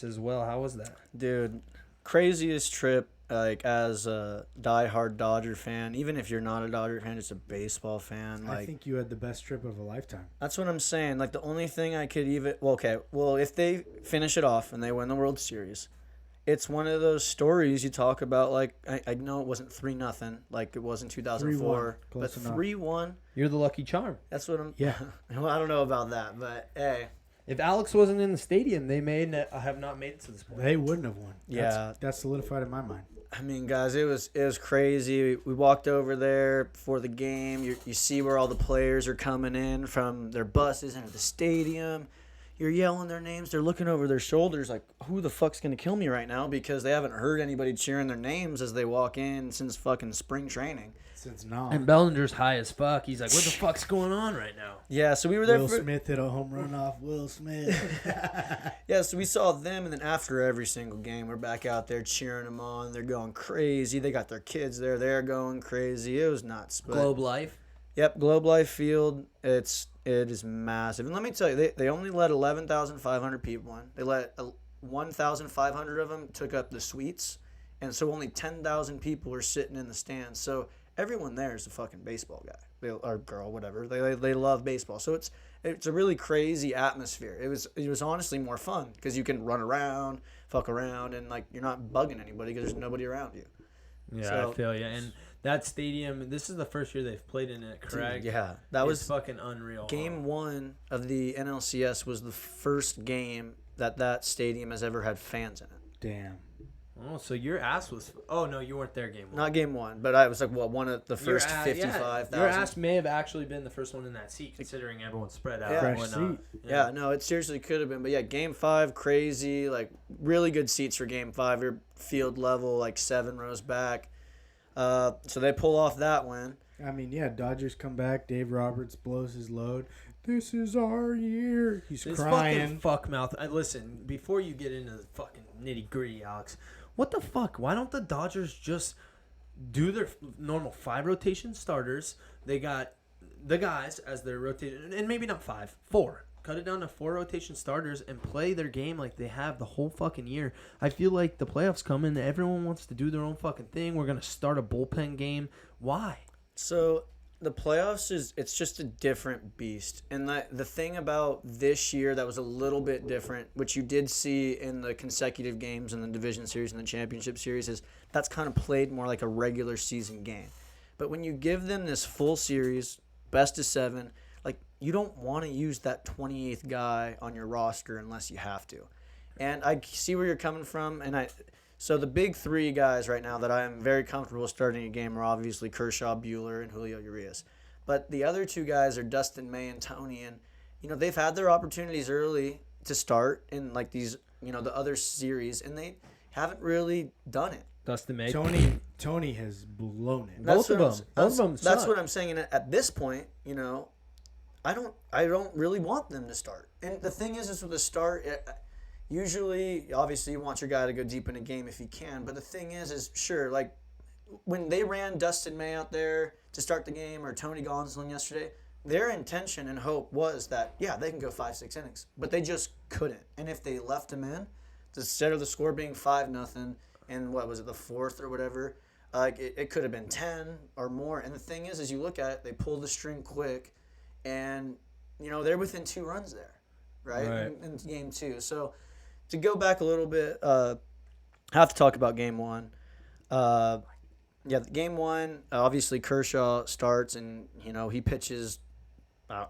as well. How was that? Dude, craziest trip like as a diehard Dodger fan, even if you're not a Dodger fan, just a baseball fan. Like I think you had the best trip of a lifetime. that's what I'm saying. Like the only thing I could even well, if they finish it off and they win the World Series, it's one of those stories you talk about. Like I know it wasn't 3-0, like it was in 2004, 3-1, but close enough. 3-1. You're the lucky charm. That's what I'm. Yeah. Well, I don't know about that, but hey. If Alex wasn't in the stadium, they may have not made it to this point. They wouldn't have won. Yeah. That's solidified in my mind. I mean, guys, it was crazy. We walked over there before the game. You see where all the players are coming in from their buses into the stadium. You're yelling their names. They're looking over their shoulders like, who the fuck's going to kill me right now? Because they haven't heard anybody cheering their names as they walk in since fucking spring training. Since now. And Bellinger's high as fuck. He's like, what the fuck's going on right now? Yeah, so we were there Will for... Smith hit a home run off Will Smith. Yeah, so we saw them, and then after every single game, we're back out there cheering them on. They're going crazy. They got their kids there. They're going crazy. It was nuts. But... Globe Life. Yep, Globe Life Field. It is massive, and let me tell you, they only let 11,500 people in. They let 1,500 of them took up the suites, and so only 10,000 people are sitting in the stands. So everyone there is a fucking baseball guy or girl, whatever. They love baseball, so it's a really crazy atmosphere. It was honestly more fun because you can run around, fuck around, and like you're not bugging anybody because there's nobody around you. Yeah, So- I feel you. And that stadium, this is the first year they've played in it, correct? Yeah, that It's was fucking unreal. Game 1 of the NLCS was the first game that stadium has ever had fans in it. Damn. Oh, so your ass was... Oh, no, you weren't there game 1. Not game 1, but I was like, one of the first Your 55,000. Your ass may have actually been the first one in that seat, considering everyone's spread out Yeah. and Fresh whatnot. seat. Yeah, no, it seriously could have been. But yeah, game 5, crazy. Like, really good seats for game 5. Your field level, like 7 rows back. So they pull off that win. I mean, yeah, Dodgers come back. Dave Roberts blows his load. This is our year. He's This crying. fucking fuck mouth. Listen, before you get into the fucking nitty gritty, Alex, what the fuck? Why don't the Dodgers just do their normal 5 rotation starters? They got the guys as their rotation, and maybe not 5, 4. Cut it down to 4 rotation starters and play their game like they have the whole fucking year. I feel like the playoffs coming, everyone wants to do their own fucking thing. We're gonna start a bullpen game. Why? So the playoffs it's just a different beast. And the thing about this year that was a little bit different, which you did see in the consecutive games in the division series and the championship series, is that's kind of played more like a regular season game. But when you give them this full series, best of 7, like you don't want to use that 28th guy on your roster unless you have to. And I see where you're coming from, and so the big 3 guys right now that I am very comfortable starting a game are obviously Kershaw, Buehler, and Julio Urias. But the other 2 guys are Dustin May and Tony, and they've had their opportunities early to start in like these the other series, and they haven't really done it. Dustin May. Tony has blown it. Both of them. Both of them That's suck. what I'm saying. And at this point, I don't really want them to start. And the thing is with the start, usually, obviously, you want your guy to go deep in a game if he can. But the thing is sure, like when they ran Dustin May out there to start the game or Tony Gonsolin yesterday, their intention and hope was that, yeah, they can go 5-6 innings. But they just couldn't. And if they left him in, instead of the score being 5-0, and what was it, the 4th or whatever, it could have been 10 or more. And the thing is you look at it, they pull the string quick, and they're within 2 runs there, right? In game 2. So to go back a little bit, I have to talk about game 1. Game 1, obviously Kershaw starts, and he pitches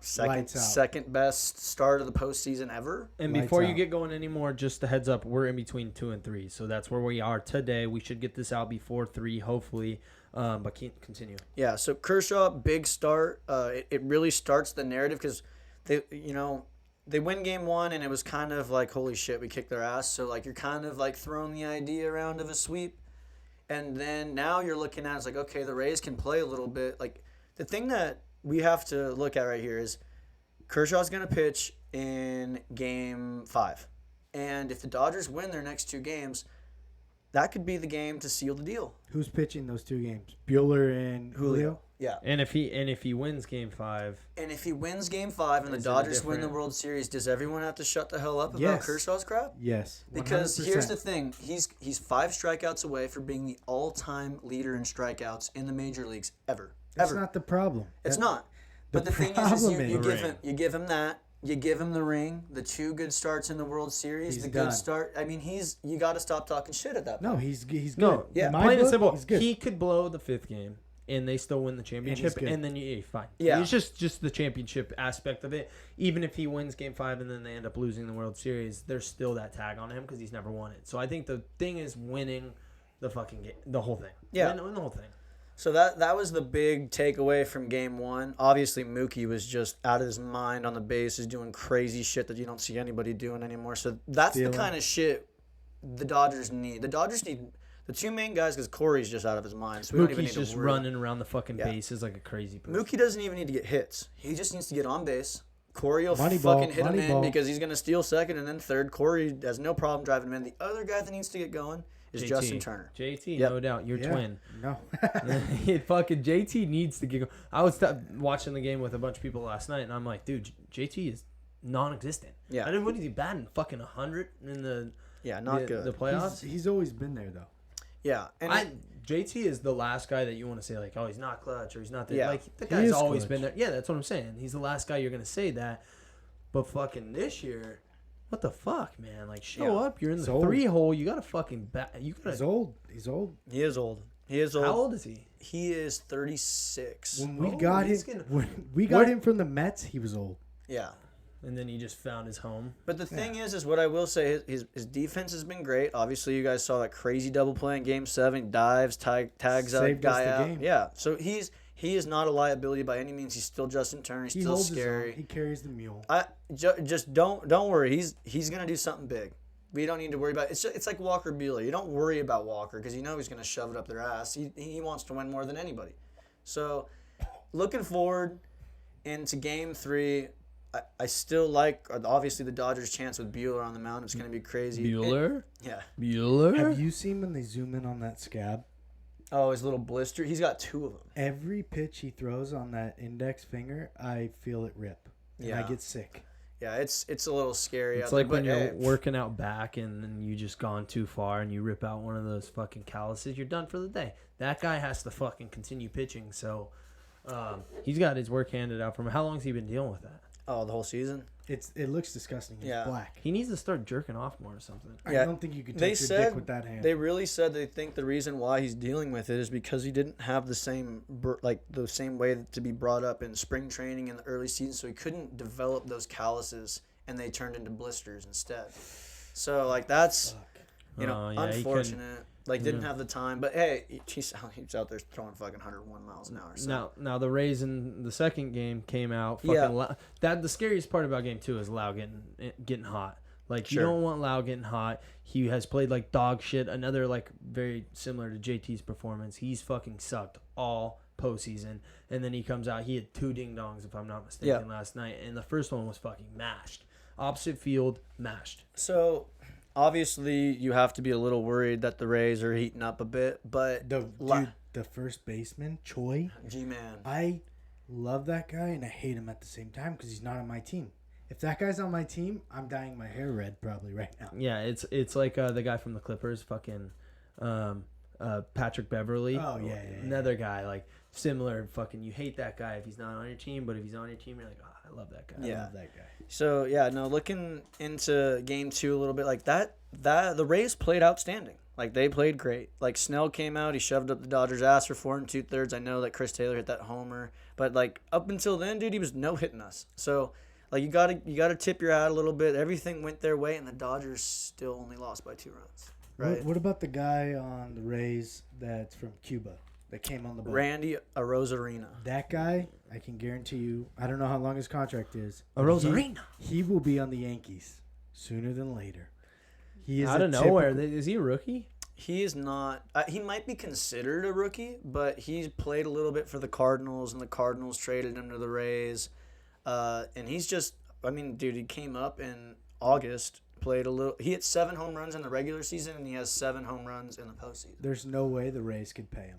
second best start of the postseason ever. And Lights before you out. get going anymore, just a heads up, we're in between 2 and 3, so that's where we are today. We should get this out before 3, hopefully. But continue. Yeah, so Kershaw, big start. It really starts the narrative because they win game 1, and it was kind of like, holy shit, we kicked their ass. So like you're kind of like throwing the idea around of a sweep, and then now you're looking at it's like, okay, the Rays can play a little bit. Like the thing that we have to look at right here is Kershaw's going to pitch in game 5. And if the Dodgers win their next 2 games, that could be the game to seal the deal. Who's pitching those 2 games? Buehler and Julio? Yeah. And if he wins Game 5, And if he wins Game 5 and the Is it a Dodgers win the different- World Series, does everyone have to shut the hell up about Yes. Kershaw's crap? Yes. Because 100%. here's the thing, he's 5 strikeouts away from being the all-time leader in strikeouts in the major leagues ever. That's Ever. not the problem. It's That- not. But the thing is problem you is- give him that, you give him the ring, the 2 good starts in the World Series, He's the done. good start. I mean, you got to stop talking shit at that point. No, he's good. no, Yeah. In my plain and book, simple. he's good. He could blow the 5th game, and they still win the championship, good. and then fine. Yeah. It's just the championship aspect of it. Even if he wins Game 5 and then they end up losing the World Series, there's still that tag on him because he's never won it. So I think the thing is winning the fucking game, the whole thing. Yeah. Win the whole thing. So that was the big takeaway from Game 1. Obviously, Mookie was just out of his mind on the bases, doing crazy shit that you don't see anybody doing anymore. So that's Stealing. the kind of shit the Dodgers need. The Dodgers need the 2 main guys because Corey's just out of his mind. So we don't even Mookie's need just to worry. running around the fucking Yeah. bases like a crazy person. Mookie doesn't even need to get hits. He just needs to get on base. Corey will Moneyball, fucking hit him in Moneyball. because he's going to steal second and then third. Corey has no problem driving him in. The other guy that needs to get going is JT. Justin Turner. JT, Yep. no doubt. Your Yeah. twin. No. Fucking JT needs to get going. I was watching the game with a bunch of people last night, and I'm like, dude, JT is non-existent. Yeah. I didn't. What is he batting? Fucking 100 in the Yeah, not the, good. the playoffs. he's always been there though. Yeah. And JT is the last guy that you want to say like, oh, he's not clutch or he's not there. Yeah. Like the He guy's is always clutch. been there. Yeah, that's what I'm saying. He's the last guy you're gonna say that. But fucking this year, what the fuck, man? Like, show Yeah. up. You're in He's the old. 3 hole. You gotta fucking bat. You He's gotta. old. He's old. he is old. He is old. How old is he? He is 36. When we Oh, got him, he's gonna- when we got him from the Mets, he was old. Yeah. And then he just found his home. But the thing is what I will say, his defense has been great. Obviously, you guys saw that crazy double play in Game 7. Dives, tags out, Saved us guy the out. game. Yeah. So he is not a liability by any means. He's still Justin Turner. He's He still holds his own. scary. He carries the mule. Just don't worry. He's gonna do something big. We don't need to worry about it. It's like Walker Buehler. You don't worry about Walker because you know he's gonna shove it up their ass. He wants to win more than anybody. So, looking forward into Game 3, I still like obviously the Dodgers' chance with Buehler on the mound. It's gonna be crazy. Bueller. Yeah. Bueller. Have you seen when they zoom in on that scab? Oh, his little blister. He's got 2 of them. Every pitch he throws on that index finger, I feel it rip. And I Yeah. get sick. Yeah, it's a little scary. It's out like there, when but, you're hey, working out back and then you just gone too far and you rip out one of those fucking calluses, you're done for the day. That guy has to fucking continue pitching, so he's got his work handed out for him. How long's he been dealing with that? Oh, the whole season. It looks disgusting. It's Yeah. black. He needs to start jerking off more or something. Yeah. I don't think you could They touch your said dick with that hand. they really said they think the reason why he's dealing with it is because he didn't have the same way to be brought up in spring training in the early season, so he couldn't develop those calluses, and they turned into blisters instead. So like that's Oh, yeah, he couldn't- unfortunate. Like didn't have the time, but hey, he's out there throwing fucking 101 miles an hour. So. Now the Rays in the second game came out fucking Yeah. that the scariest part about game 2 is Lau getting hot. Like Sure. you don't want Lau getting hot. He has played like dog shit. Another like very similar to JT's performance. He's fucking sucked all postseason, and then he comes out. He had 2 ding dongs if I'm not mistaken last night, and the first one was fucking mashed. Opposite field, mashed. So, obviously, you have to be a little worried that the Rays are heating up a bit, but the first baseman, Choi, G-Man. I love that guy and I hate him at the same time because he's not on my team. If that guy's on my team, I'm dyeing my hair red probably right now. Yeah, it's like the guy from the Clippers, fucking Patrick Beverly. Oh, yeah. Another guy like similar. Fucking, you hate that guy if he's not on your team, but if he's on your team, you're like, oh, I love that guy. Yeah. I love that guy. So, yeah, no, looking into Game 2 a little bit, like that the Rays played outstanding. Like, they played great. Like, Snell came out, he shoved up the Dodgers' ass for 4 2/3. I know that Chris Taylor hit that homer, but, like, up until then, dude, he was no-hitting us. So, like, you gotta tip your hat a little bit. Everything went their way, and the Dodgers still only lost by 2 runs. Right? What about the guy on the Rays that's from Cuba that came on the boat? Randy Arozarena. That guy, I can guarantee you, I don't know how long his contract is. A Rosarina. He will be on the Yankees sooner than later. He is Out of nowhere. Is he a rookie? He is not. He might be considered a rookie, but he's played a little bit for the Cardinals, and the Cardinals traded him to the Rays. And he's just. I mean, dude, he came up in August, played a little. He hit 7 home runs in the regular season, and he has 7 home runs in the postseason. There's no way the Rays could pay him.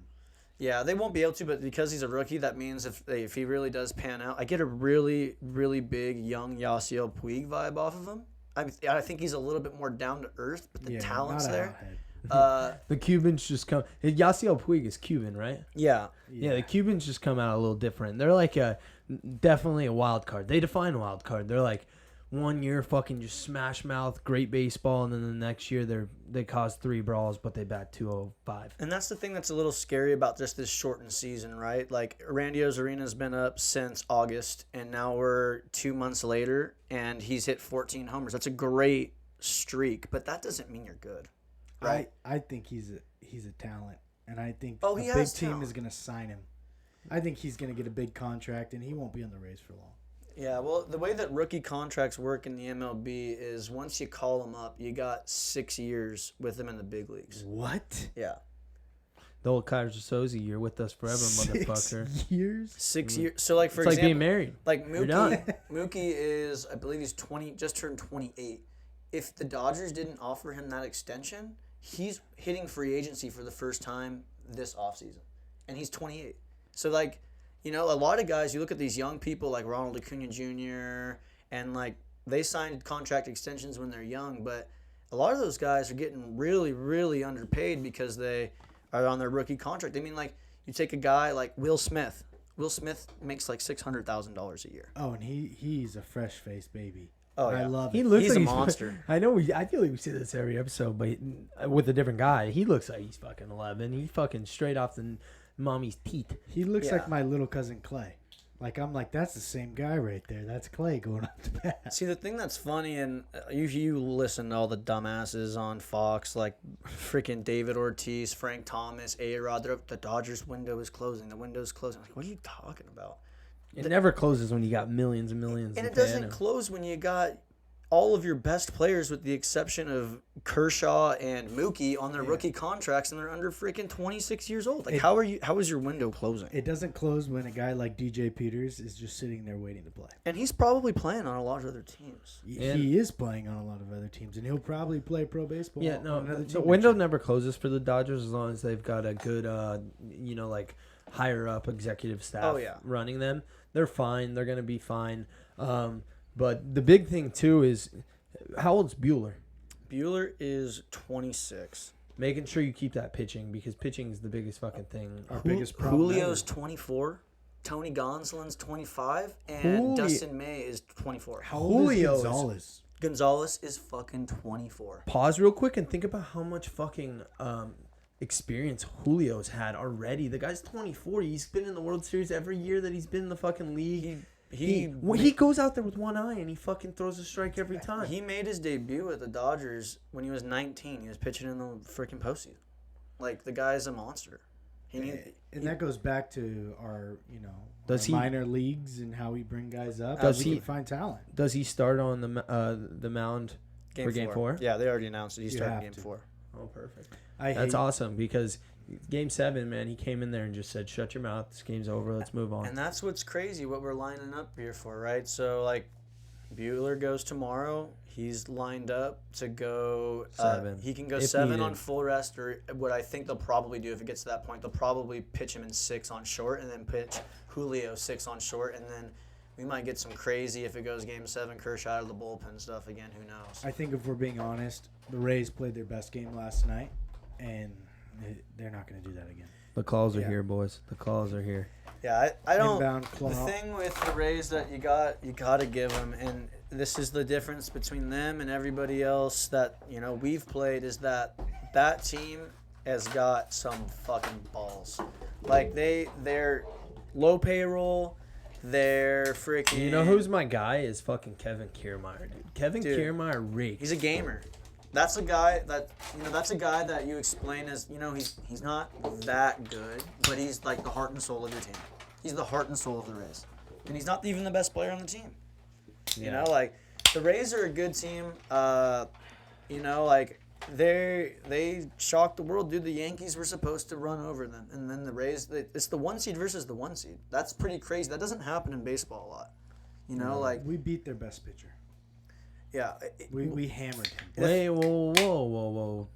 Yeah, they won't be able to, but because he's a rookie, that means if he really does pan out, I get a really, really big young Yasiel Puig vibe off of him. I think he's a little bit more down to earth, but the talent's not a there. hothead. The Cubans just come. Yasiel Puig is Cuban, right? Yeah. Yeah, the Cubans just come out a little different. They're like definitely a wild card. They define wild card. They're like 1 year fucking just smash mouth, great baseball, and then the next year they cause 3 brawls, but they bat 205. And that's the thing that's a little scary about just this shortened season, right? Like, Randy Arena's been up since August, and now we're 2 months later, and he's hit 14 homers. That's a great streak, but that doesn't mean you're good. Right? I think he's a talent, and I think Oh, a he big has team talent. is going to sign him. I think he's going to get a big contract, and he won't be on the Rays for long. Yeah, well, the way that rookie contracts work in the MLB is once you call them up, you got 6 years with them in the big leagues. What? Yeah. The old Kaiser Soze, you're with us forever, motherfucker. 6 years? 6 years. So, like, for It's like example, being married. like You're done. Mookie is, I believe he's 20, just turned 28. If the Dodgers didn't offer him that extension, he's hitting free agency for the first time this offseason. And he's 28. So, like, you know, a lot of guys, you look at these young people like Ronald Acuna Jr., and, like, they signed contract extensions when they're young, but a lot of those guys are getting really, really underpaid because they are on their rookie contract. I mean, like, you take a guy like Will Smith. Will Smith makes like $600,000 a year. Oh, and he's a fresh-faced baby. Oh, yeah. I love He it. looks He's like a monster. I know. I feel like we say this every episode, but with a different guy, he looks like he's fucking 11. He fucking straight off the mommy's teeth. He looks Yeah. like my little cousin Clay. Like, I'm like, that's the same guy right there. That's Clay going up to bat. See, the thing that's funny, and you listen to all the dumbasses on Fox, like freaking David Ortiz, Frank Thomas, A-Rod, the Dodgers window is closing. The window's closing. I'm like, what are you talking about? It never closes when you got millions and millions. And to it pay doesn't him. close when you got all of your best players, with the exception of Kershaw and Mookie, on their rookie contracts, and they're under freaking 26 years old. Like, how is your window closing? It doesn't close when a guy like DJ Peters is just sitting there waiting to play. And he's probably playing on a lot of other teams. And- He is playing on a lot of other teams, and he'll probably play pro baseball. Yeah, on no, another the team window next year. never closes for the Dodgers as long as they've got a good, like higher up executive staff running them. They're fine. They're gonna be fine. But the big thing too is, how old's Bueller? Bueller is 26. Making sure you keep that pitching, because pitching is the biggest fucking thing. Our biggest problem. Julio's 24. Tony Gonsolin's 25. And Julio- Dustin May is 24. How old is Julio's- Gonzalez? Gonzalez is fucking 24. Pause real quick and think about how much fucking experience Julio's had already. The guy's 24. He's been in the World Series every year that he's been in the fucking league. He goes out there with one eye and he fucking throws a strike every time. He made his debut at the Dodgers when he was 19. He was pitching in the freaking postseason. Like, the guy's a monster. And that goes back to our, Does he- minor leagues and how we bring guys up. Does we he- can find talent? Does he start on the mound for Game 4? Yeah, they already announced it. He You started have Game to. 4. Oh, perfect. I That's hate, awesome, because Game 7, man, he came in there and just said, "Shut your mouth. This game's over. Let's move on." And that's what's crazy, what we're lining up here for, right? So, like, Bueller goes tomorrow. He's lined up to go 7. He can go If 7 needed. on full rest, or what I think they'll probably do if it gets to that point, they'll probably pitch him in 6 on short, and then pitch Julio 6 on short, and then we might get some crazy if it goes Game 7, Kershaw out of the bullpen stuff again. Who knows? I think if we're being honest, the Rays played their best game last night, and they're not going to do that again. The calls are Yeah. here, boys. The calls are here. Yeah, I don't. Inbound claw. The thing with the Rays that you got to give them, and this is the difference between them and everybody else that we've played, is that team has got some fucking balls. Like, they're low payroll. They're freaking. You know who's my guy is fucking Kevin Kiermaier, dude. Kevin Dude. Kiermaier rakes. He's a gamer. That's a guy that you explain as, he's not that good, but he's like the heart and soul of your team. He's the heart and soul of the Rays. And he's not even the best player on the team. Like, the Rays are a good team. Like, they shocked the world, dude. The Yankees were supposed to run over them, and then the Rays, it's the 1 seed versus the 1 seed. That's pretty crazy. That doesn't happen in baseball a lot. Like, We beat their best pitcher. yeah. We hammered him. Wait, whoa.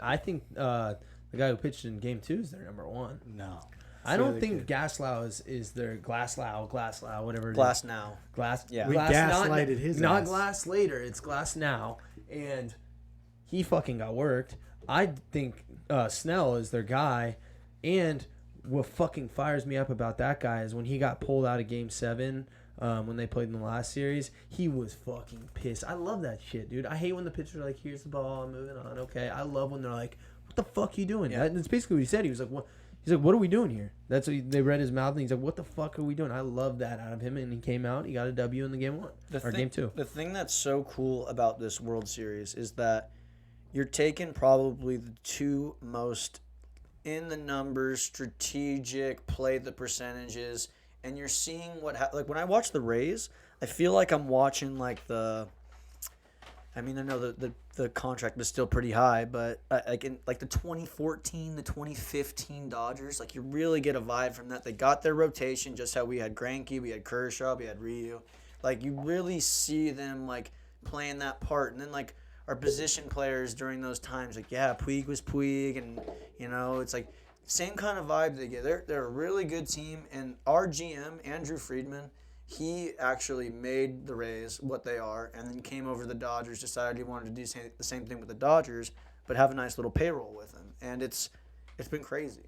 I think The guy who pitched in Game 2 is their number 1. No. I don't think Gaslow is their Glass whatever it Glass is. now. Glass. Yeah. We Glass, gaslighted his not ass. Glass later. It's Glass now, and he fucking got worked. I think Snell is their guy, and what fucking fires me up about that guy is when he got pulled out of Game 7. When they played in the last series, he was fucking pissed. I love that shit, dude. I hate when the pitchers are like, "Here's the ball, I'm moving on." Okay, I love when they're like, "What the fuck are you doing?" Yeah. That's basically what he said. He was like, "What?" He's like, "What are we doing here?" That's what they read his mouth, and he's like, "What the fuck are we doing?" I love that out of him, and he came out. He got a W in the Game 1 Game 2. The thing that's so cool about this World Series is that you're taking probably the two most in the numbers, strategic, play the percentages, and you're seeing like when I watch the Rays, I feel like I'm watching like I know the contract was still pretty high, but like in like the 2014, the 2015 Dodgers, like you really get a vibe from that. They got their rotation just how we had Greinke, we had Kershaw, we had Ryu. Like you really see them like playing that part, and then like our position players during those times, like Puig was Puig, and it's like same kind of vibe they get. They're a really good team, and our GM Andrew Friedman, he actually made the Rays what they are, and then came over to the Dodgers, decided he wanted to do the same thing with the Dodgers, but have a nice little payroll with them, and it's been crazy.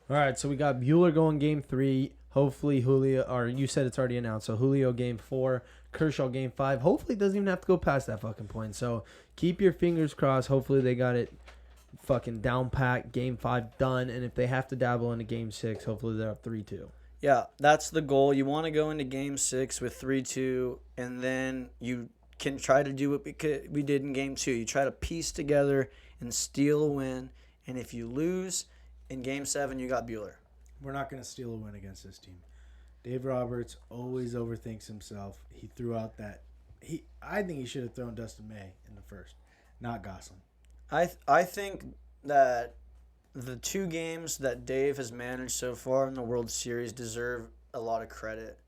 All right, so we got Buehler going Game 3. Hopefully Julio, or you said it's already announced, so Julio Game 4, Kershaw Game 5. Hopefully it doesn't even have to go past that fucking point. So keep your fingers crossed. Hopefully they got it fucking down packed, Game 5 done, and if they have to dabble into Game 6, hopefully they're up 3-2. Yeah, that's the goal. You want to go into Game 6 with 3-2, and then you can try to do what we did in Game 2. You try to piece together and steal a win, and if you lose in Game 7, you got Buehler. We're not going to steal a win against this team. Dave Roberts always overthinks himself. He threw out that. I think he should have thrown Dustin May in the first, not Gosselin. I think that the two games that Dave has managed so far in the World Series deserve a lot of credit,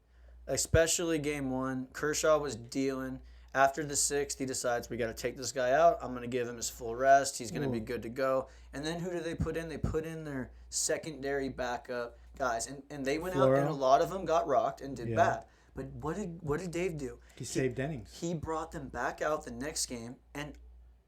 especially Game 1. Kershaw was dealing. After the 6th, he decides we got to take this guy out. I'm going to give him his full rest. He's going to be good to go. And then who do they put in? They put in their secondary backup guys, and they went out, and a lot of them got rocked and did bad. But what did Dave do? He saved innings. He brought them back out the next game, and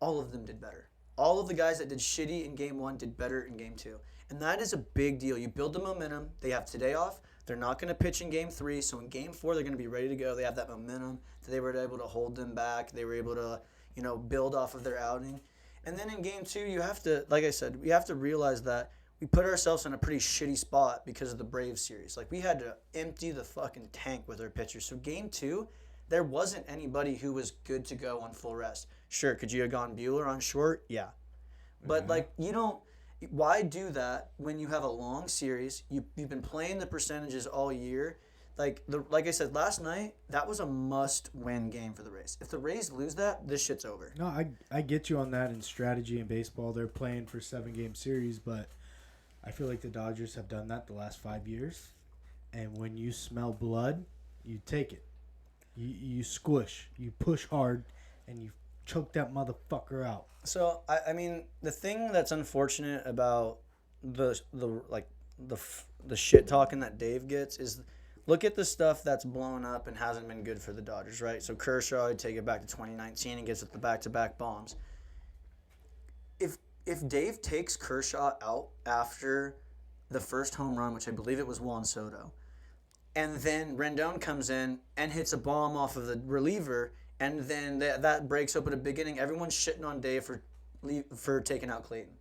all of them did better. All of the guys that did shitty in Game 1 did better in Game 2. And that is a big deal. You build the momentum. They have today off. They're not going to pitch in Game 3. So in Game 4, they're going to be ready to go. They have that momentum. They were able to hold them back. They were able to, build off of their outing. And then in Game 2, you have to, like I said, we have to realize that we put ourselves in a pretty shitty spot because of the Braves series. Like, we had to empty the fucking tank with our pitchers. So Game 2, there wasn't anybody who was good to go on full rest. Sure, could you have gone Buehler on short? Yeah. But, why do that when you have a long series? You've been playing the percentages all year. Like I said last night, that was a must-win game for the Rays. If the Rays lose that, this shit's over. No, I get you on that in strategy in baseball. They're playing for 7-game series, but I feel like the Dodgers have done that the last 5 years. And when you smell blood, you take it. You squish. You push hard, and you choke that motherfucker out. So I mean, the thing that's unfortunate about the shit talking that Dave gets is, look at the stuff that's blown up and hasn't been good for the Dodgers, right? So Kershaw, I'd take it back to 2019 and gets the back-to-back bombs. If Dave takes Kershaw out after the first home run, which I believe it was Juan Soto, and then Rendon comes in and hits a bomb off of the reliever, and then that breaks open a big inning, everyone's shitting on Dave for taking out Clayton.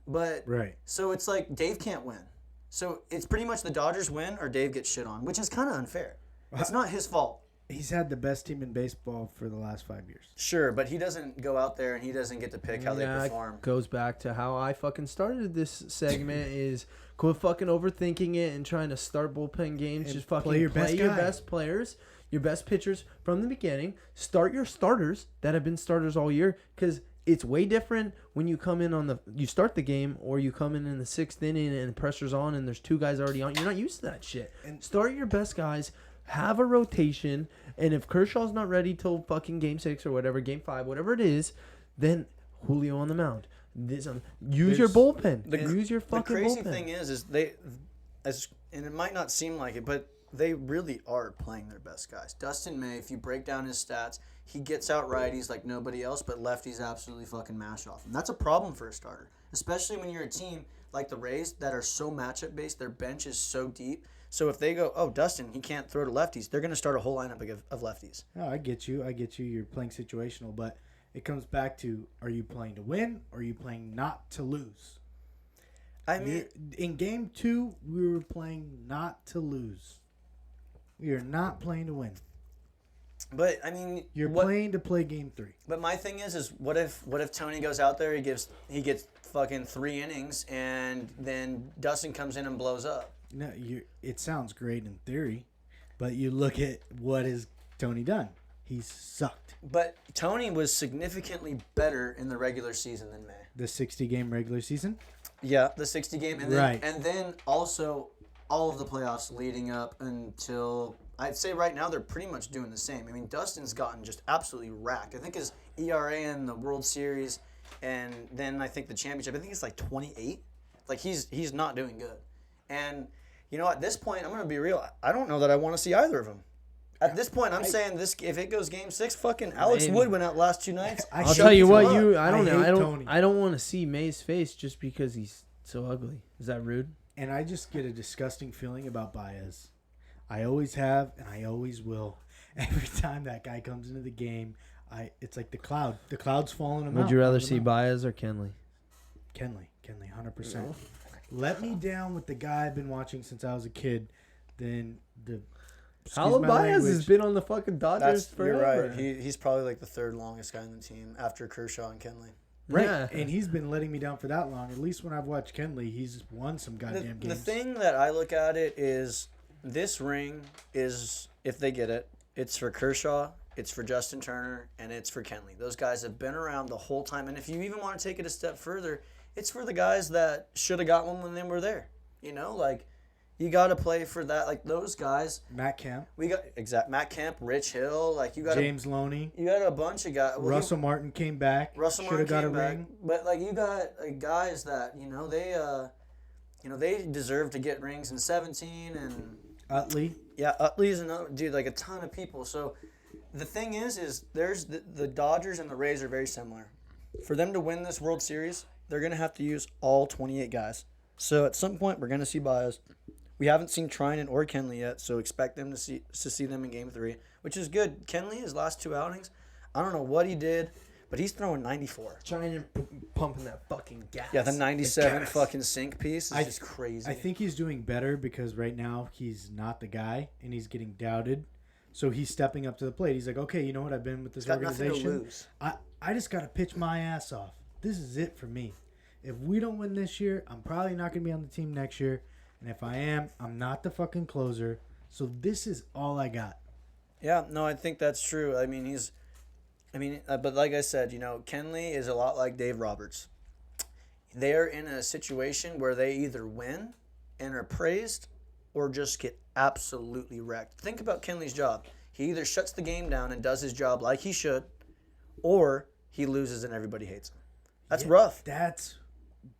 But right. So it's like Dave can't win. So it's pretty much the Dodgers win or Dave gets shit on, which is kind of unfair. It's not his fault. He's had the best team in baseball for the last 5 years. Sure, but he doesn't go out there and he doesn't get to pick how they perform. It goes back to how I fucking started this segment is quit fucking overthinking it and trying to start bullpen games. And just fucking play your best players, your best pitchers from the beginning. Start your starters that have been starters all year, because it's way different when you come in you start the game, or you come in the 6th inning and pressure's on and there's 2 guys already on. You're not used to that shit. And start your best guys, have a rotation, and if Kershaw's not ready till fucking Game 6 or whatever, Game 5, whatever it is, then Julio on the mound. Use your bullpen. The Use your The fucking crazy bullpen. thing is and it might not seem like it, but they really are playing their best guys. Dustin May, if you break down his stats, he gets out righties like nobody else, but lefties absolutely fucking mash off. And that's a problem for a starter, especially when you're a team like the Rays that are so matchup based. Their bench is so deep. So if they go, oh, Dustin, he can't throw to lefties, they're going to start a whole lineup of lefties. No, I get you. You're playing situational, but it comes back to, are you playing to win or are you playing not to lose? I mean, in game 2, we were playing not to lose. We are not playing to win. but I mean, You're playing to play game 3. But my thing is what if Tony goes out there, he gets fucking 3 innings, and then Dustin comes in and blows up. No, it sounds great in theory, but you look at what has Tony done. He's sucked. But Tony was significantly better in the regular season than May. The 60-game regular season? Yeah, the 60 game, and then Right. and then also all of the playoffs leading up until I'd say right now they're pretty much doing the same. I mean, Dustin's gotten just absolutely racked. I think his ERA in the World Series, and then I think the championship, I think it's like 28. Like he's not doing good. And you know, at this point, I'm gonna be real. I don't know that I want to see either of them. At this point, I'm saying this. If it goes Game 6, fucking Alex Maybe. Wood went out last 2 nights. I'll tell you what, I don't know. hate Tony. I don't want to see May's face just because he's so ugly. Is that rude? And I just get a disgusting feeling about Baez. I always have, and I always will. Every time that guy comes into the game, it's like the cloud. The cloud's falling him out. Would you rather falling see him out. Baez or Kenley? Kenley, 100%. Let me down with the guy I've been watching since I was a kid than the... Paulo my Baez has language. been on the fucking Dodgers You're forever. right. He's probably like the 3rd longest guy in the team after Kershaw and Kenley. Right, Yeah. and he's been letting me down for that long. At least when I've watched Kenley, he's won some goddamn The games. thing that I look at it is this ring is, if they get it, it's for Kershaw, it's for Justin Turner, and it's for Kenley. Those guys have been around the whole time. And if you even want to take it a step further, it's for the guys that should have got one when they were there. You know, like, you got to play for that. Like, those guys. Matt Kemp, We got, Matt Kemp, Rich Hill. Like, you got James Loney, you got a bunch of guys. Well, Russell Martin came back. Russell Should Martin have got came a back, ring. but like you got guys that they deserve to get rings in 17, and Utley. yeah, Utley's another dude, like a ton of people. So the thing is there's the Dodgers and the Rays are very similar. For them to win this World Series, they're gonna have to use all 28 guys. So at some point, we're gonna see Baez. We haven't seen Trinan or Kenley yet, so expect them to see them in Game 3, which is good. Kenley, his last 2 outings, I don't know what he did, but he's throwing 94. Trying to pumping that fucking gas. Yeah, the 97 gas. fucking sync piece is just crazy. I think he's doing better because right now he's not the guy and he's getting doubted. So he's stepping up to the plate. He's like, okay, you know what? I've been with this He's got nothing to organization. lose. I just got to pitch my ass off. This is it for me. If we don't win this year, I'm probably not going to be on the team next year. And if I am, I'm not the fucking closer. So this is all I got. Yeah, no, I think that's true. But like I said, Kenley is a lot like Dave Roberts. They're in a situation where they either win and are praised or just get absolutely wrecked. Think about Kenley's job. He either shuts the game down and does his job like he should, or he loses and everybody hates him. That's rough. That's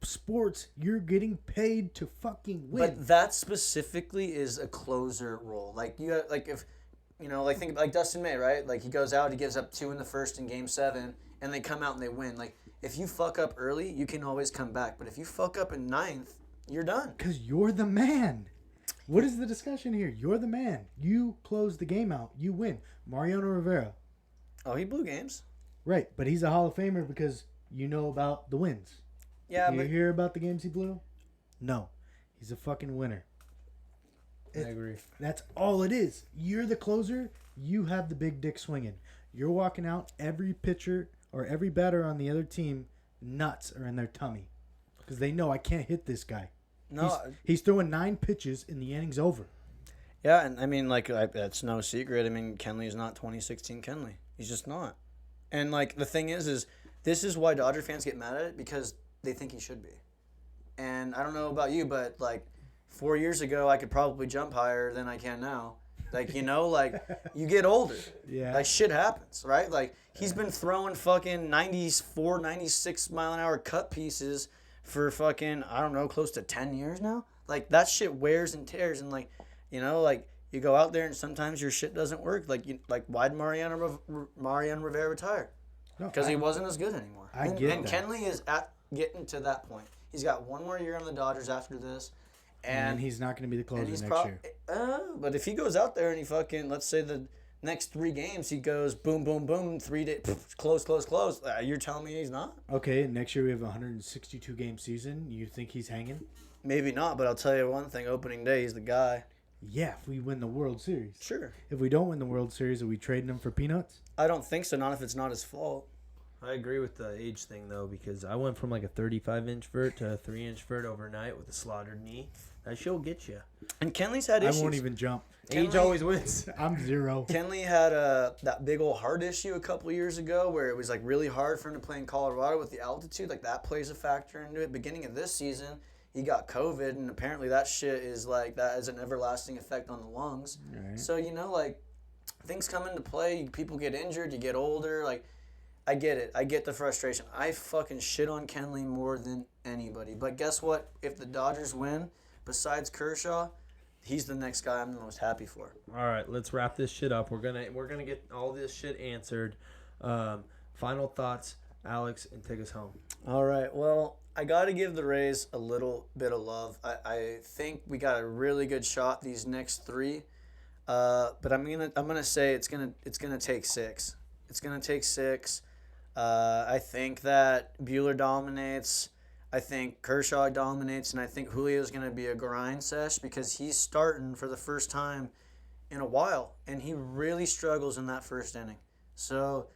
sports. You're getting paid to fucking win. But that specifically is a closer role. Like think like Dustin May, right? Like he goes out, he gives up 2 in the first in Game 7, and they come out and they win. Like if you fuck up early, you can always come back. But if you fuck up in 9th, you're done. Because you're the man. What is the discussion here? You're the man. You close the game out. You win. Mariano Rivera. Oh, he blew games. Right, but he's a Hall of Famer because you know about the wins. Yeah, Do you but hear about the games he blew? No. He's a fucking winner. I agree. That's all it is. You're the closer. You have the big dick swinging. You're walking out. Every pitcher or every batter on the other team, nuts are in their tummy. Because they know I can't hit this guy. no, He's throwing 9 pitches and the inning's over. yeah, and I mean, that's no secret. I mean, Kenley is not 2016 Kenley. He's just not. And like the thing is this is why Dodger fans get mad at it, because they think he should be. And I don't know about you, but like 4 years ago, I could probably jump higher than I can now. Like, you know, like, you get older. Yeah. Like, shit happens, right? Like, he's been throwing fucking 94, 96 mile an hour cut pieces for fucking, I don't know, close to 10 years now. Like, that shit wears and tears. And, like, you know, like, you go out there and sometimes your shit doesn't work. Like, why'd Mariano Rivera retire? Because he wasn't as good anymore. I get and that. Kenley is getting to that point. He's got one more year on the Dodgers after this. And he's not going to be the closer And he's next year. but if he goes out there and he fucking, let's say the next 3 games, he goes boom, boom, boom, 3 days, close. You're telling me he's not? Okay, next year we have a 162 game season. You think he's hanging? Maybe not, but I'll tell you one thing. Opening day, he's the guy. Yeah, if we win the World Series. Sure. If we don't win the World Series, are we trading him for peanuts? I don't think so. Not if it's not his fault. I agree with the age thing, though, because I went from like a 35-inch vert to a 3-inch vert overnight with a slaughtered knee. That shit will get you. And Kenley's had issues. I won't even jump. Age always wins. I'm 0. Kenley had that big old heart issue a couple years ago where it was like really hard for him to play in Colorado with the altitude. Like that plays a factor into it. Beginning of this season, he got COVID, and apparently that shit is like that has an everlasting effect on the lungs. Right. So, you know, like things come into play. People get injured. You get older. Like, I get it. I get the frustration. I fucking shit on Kenley more than anybody. But guess what? If the Dodgers win, besides Kershaw, he's the next guy I'm the most happy for. All right, let's wrap this shit up. We're gonna get all this shit answered. Final thoughts, Alex, and take us home. All right. Well, I got to give the Rays a little bit of love. I think we got a really good shot these next 3. But I'm gonna say it's gonna take 6. It's gonna take 6. I think that Buehler dominates. I think Kershaw dominates, and I think Julio's going to be a grind sesh because he's starting for the first time in a while, and he really struggles in that first inning. So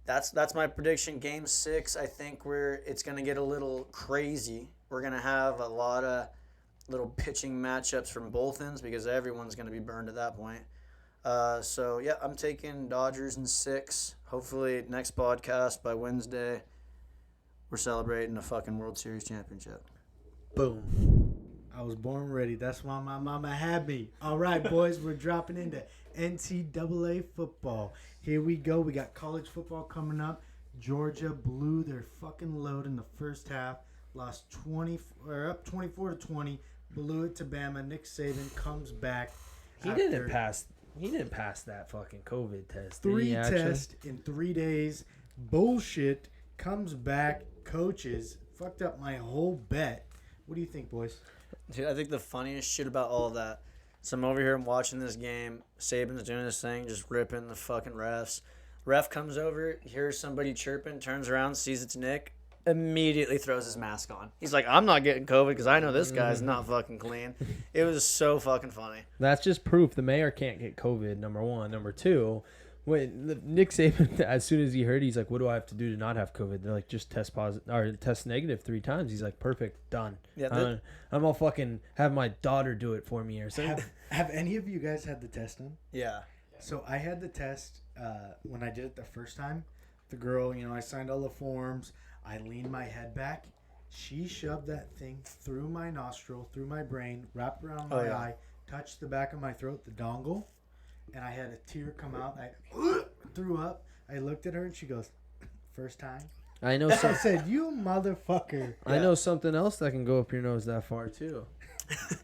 that's my prediction. Game 6, I think it's going to get a little crazy. We're going to have a lot of little pitching matchups from both ends because everyone's going to be burned at that point. So, yeah, I'm taking Dodgers in 6. Hopefully, next podcast by Wednesday, we're celebrating a fucking World Series championship. Boom. I was born ready. That's why my mama had me. All right, boys, we're dropping into NCAA football. Here we go. We got college football coming up. Georgia blew their fucking load in the first half. Lost up 24-20. Blew it to Bama. Nick Saban comes back. He didn't pass that fucking COVID test. 3 tests in 3 days. Bullshit. Comes back. Coaches. Fucked up my whole bet. What do you think, boys? Dude, I think the funniest shit about all of that. So I'm over here, I'm watching this game. Saban's doing this thing, just ripping the fucking refs. Ref comes over, hears somebody chirping, turns around, sees it's Nick, immediately throws his mask on. He's like, I'm not getting COVID because I know this guy's not fucking clean. It was so fucking funny. That's just proof the mayor can't get COVID, number one. Number two, when Nick Saban, as soon as he heard, he's like, what do I have to do to not have COVID? They're like, just test positive or test negative 3 times. He's like, perfect, done. Yeah, I'm gonna fucking have my daughter do it for me or something. Have any of you guys had the test done? Yeah. So I had the test when I did it the first time. The girl, I signed all the forms. I leaned my head back. She shoved that thing through my nostril, through my brain, wrapped around my eye, touched the back of my throat, the dongle, and I had a tear come out. I threw up. I looked at her and she goes, first time? I know. I said, you motherfucker. I know something else that can go up your nose that far too.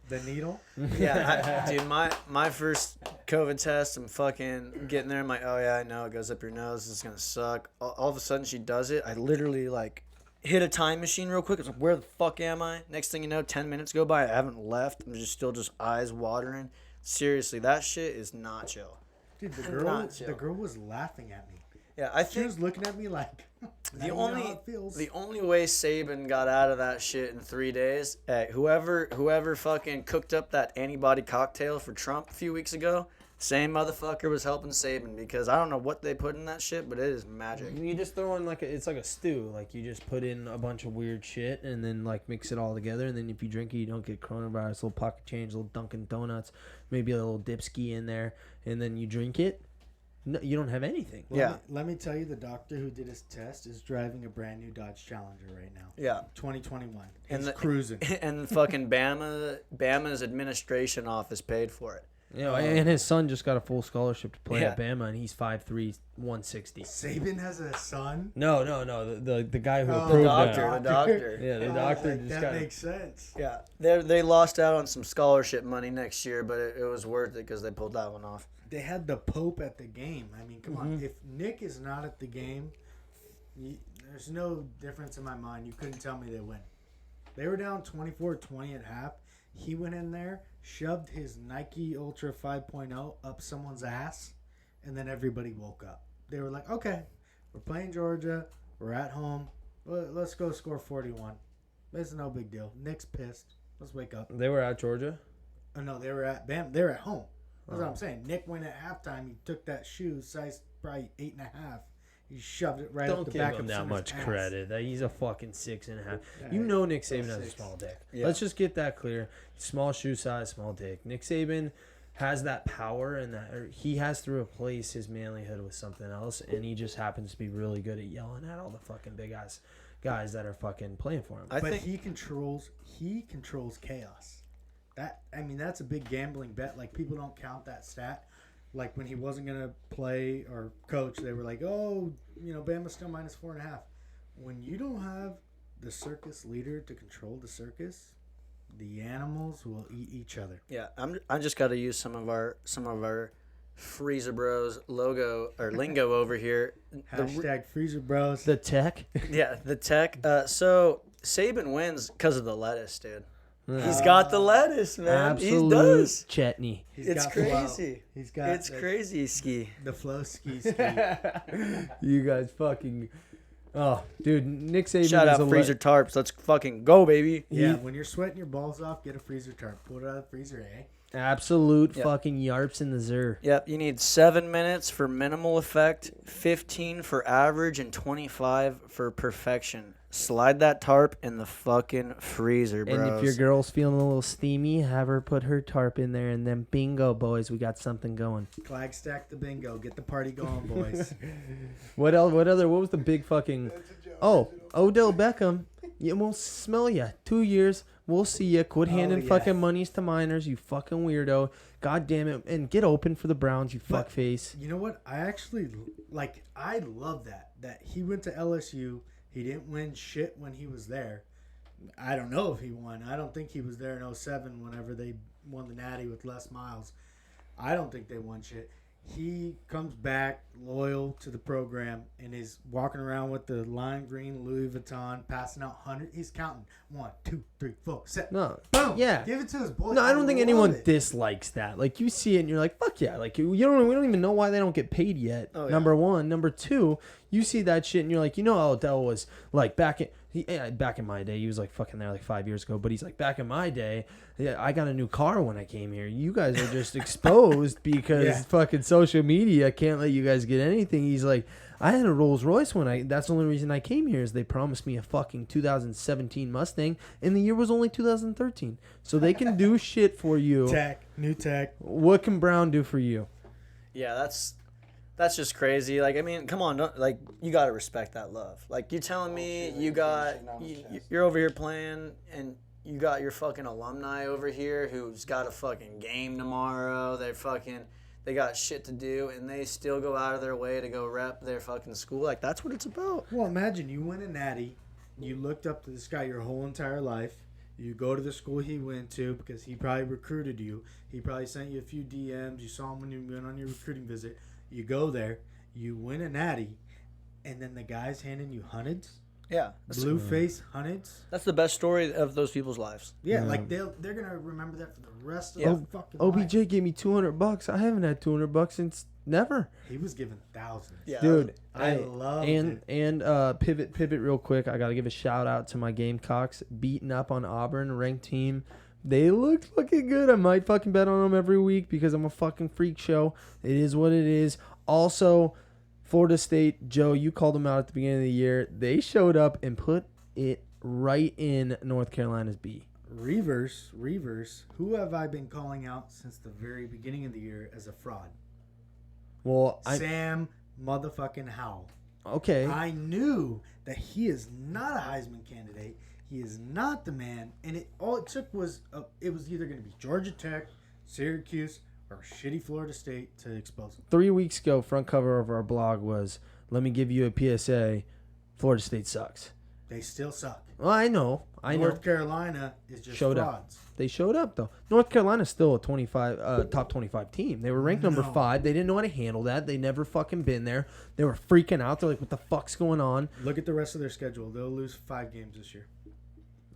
The needle? Yeah, dude, my first COVID test, I'm fucking getting there. I'm like, oh yeah, I know it goes up your nose. It's gonna suck. All of a sudden, she does it. I literally like hit a time machine real quick. I was like, where the fuck am I? Next thing you know, 10 minutes go by. I haven't left. I'm still eyes watering. Seriously, that shit is not chill. Dude, the girl was laughing at me. Yeah, I She think was looking at me like, the how it feels. only way Saban got out of that shit in 3 days, whoever fucking cooked up that antibody cocktail for Trump a few weeks ago, same motherfucker was helping Saban because I don't know what they put in that shit, but it is magic. You just throw in it's like a stew. Like you just put in a bunch of weird shit and then like mix it all together. And then if you drink it, you don't get coronavirus. Little pocket change, little Dunkin' Donuts, maybe a little dipski in there, and then you drink it. No, you don't have anything. Let me tell you, the doctor who did his test is driving a brand new Dodge Challenger right now. Yeah. 2021. And He's cruising. And fucking Bama's administration office paid for it. You know, and his son just got a full scholarship to play Yeah. at Bama, and he's 5'3", 160. Saban has a son. No, the guy who Oh, approved doctor, that. the doctor. Yeah, the I was doctor like, just that got. makes sense. Yeah, they lost out on some scholarship money next year, but it was worth it because they pulled that one off. They had the Pope at the game. I mean, come on. If Nick is not at the game, there's no difference in my mind. You couldn't tell me they win. They were down 24-20 at half. He went in there, shoved his Nike Ultra 5.0 up someone's ass, and then everybody woke up. They were like, okay, we're playing Georgia. We're at home. Let's go score 41. It's no big deal. Nick's pissed. Let's wake up. They were at Georgia. Oh, no, they were at Bam. They were at home. That's what I'm saying. Nick went at halftime. He took that shoe, size probably 8.5. He shoved it right up Don't the give back him of that someone's much ass. credit. He's a fucking 6.5. Yeah, You know Nick so Saban has a 6. small dick. Yeah. Let's just get that clear. Small shoe size, small dick. Nick Saban has that power, and that he has to replace his manlyhood with something else, and he just happens to be really good at yelling at all the fucking big guys that are fucking playing for him. I But think he controls chaos. That's a big gambling bet. Like, people don't count that stat. Like, when he wasn't gonna play or coach, they were like, "Oh, Bama's still minus 4.5." When you don't have the circus leader to control the circus, the animals will eat each other. yeah, I just got to use some of our Freezer Bros logo or lingo over here. Hashtag Freezer Bros. The tech. Yeah, the tech. So Saban wins because of the lettuce, dude. He's got the lettuce, man. Absolute He does. chutney. It's crazy. He's got It's crazy, Ski. the flow ski. You guys fucking. Oh, dude, Nick Saban Shout is out a Freezer Tarps. Let's fucking go, baby. Yeah, when you're sweating your balls off, get a freezer tarp. Pull it out of the freezer, eh? absolute Yep. fucking yarps in the zer. Yep, you need 7 minutes for minimal effect, 15 for average, and 25 for perfection. Slide that tarp in the fucking freezer, bros. And if your girl's feeling a little steamy, have her put her tarp in there, and then bingo, boys, we got something going. Flag stack the bingo. Get the party going, boys. What else? What was the big fucking? Oh, Odell Beckham. Yeah, we'll smell ya. 2 years. We'll see ya. Quit handing yeah. fucking monies to minors, you fucking weirdo. God damn it. And get open for the Browns, you But- fuckface. You know what? I love that he went to LSU. He didn't win shit when he was there. I don't know if he won. I don't think he was there in 2007 whenever they won the Natty with Les Miles. I don't think they won shit. He comes back loyal to the program and is walking around with the lime green Louis Vuitton, passing out 100. He's counting 1, 2, 3, 4, 7. No. Boom. Yeah. Give it to his boy. No, I don't think love anyone it. dislikes that. Like, you see it and you're like, fuck yeah. Like, we don't even know why they don't get paid yet. Oh, yeah. Number one. Number two, you see that shit and you're like, Odell was like back in my day. He was like fucking there like 5 years ago. But he's like, back in my day, yeah, I got a new car when I came here. You guys are just exposed because Yeah. fucking social media can't let you guys get anything. He's like, I had a Rolls Royce that's the only reason I came here is they promised me a fucking 2017 Mustang and the year was only 2013. So they can do shit for you. New tech. What can Brown do for you? Yeah, that's just crazy. Like, I mean, come on, you gotta respect that love. Like, you telling me you're over here playing and you got your fucking alumni over here who's got a fucking game tomorrow. They got shit to do and they still go out of their way to go rep their fucking school. Like, that's what it's about. Well, imagine you win a natty. You looked up to this guy your whole entire life. You go to the school he went to because he probably recruited you. He probably sent you a few DMs. You saw him when you went on your recruiting visit. You go there. You win a natty. And then the guy's handing you hundreds. Yeah, Blue face hundreds. that's the best story of those people's lives. Yeah, like they're going to remember that for the rest of Yeah. their fucking life. OBJ gave me $200. I haven't had $200 since never. He was given thousands. Yeah, Dude, I love and it. and pivot real quick. I gotta give a shout out to my Gamecocks beating up on Auburn, ranked team. They look fucking good. I might fucking bet on them every week because I'm a fucking freak show. It is what it is. Also, Florida State, Joe, you called them out at the beginning of the year. They showed up and put it right in North Carolina's B. Reavers. Who have I been calling out since the very beginning of the year as a fraud? Well, Sam motherfucking Howell. okay. I knew that he is not a Heisman candidate. He is not the man. And all it took was it was either going to be Georgia Tech, Syracuse, or shitty Florida State to expose them. 3 weeks ago, front cover of our blog was, let me give you a PSA, Florida State sucks. They still suck. Well, I know. North Carolina is just Showed frauds. up. They showed up, though. North Carolina's still a top 25 team. They were ranked number 5. They didn't know how to handle that. They never fucking been there. They were freaking out. They're like, what the fuck's going on? Look at the rest of their schedule. They'll lose 5 games this year.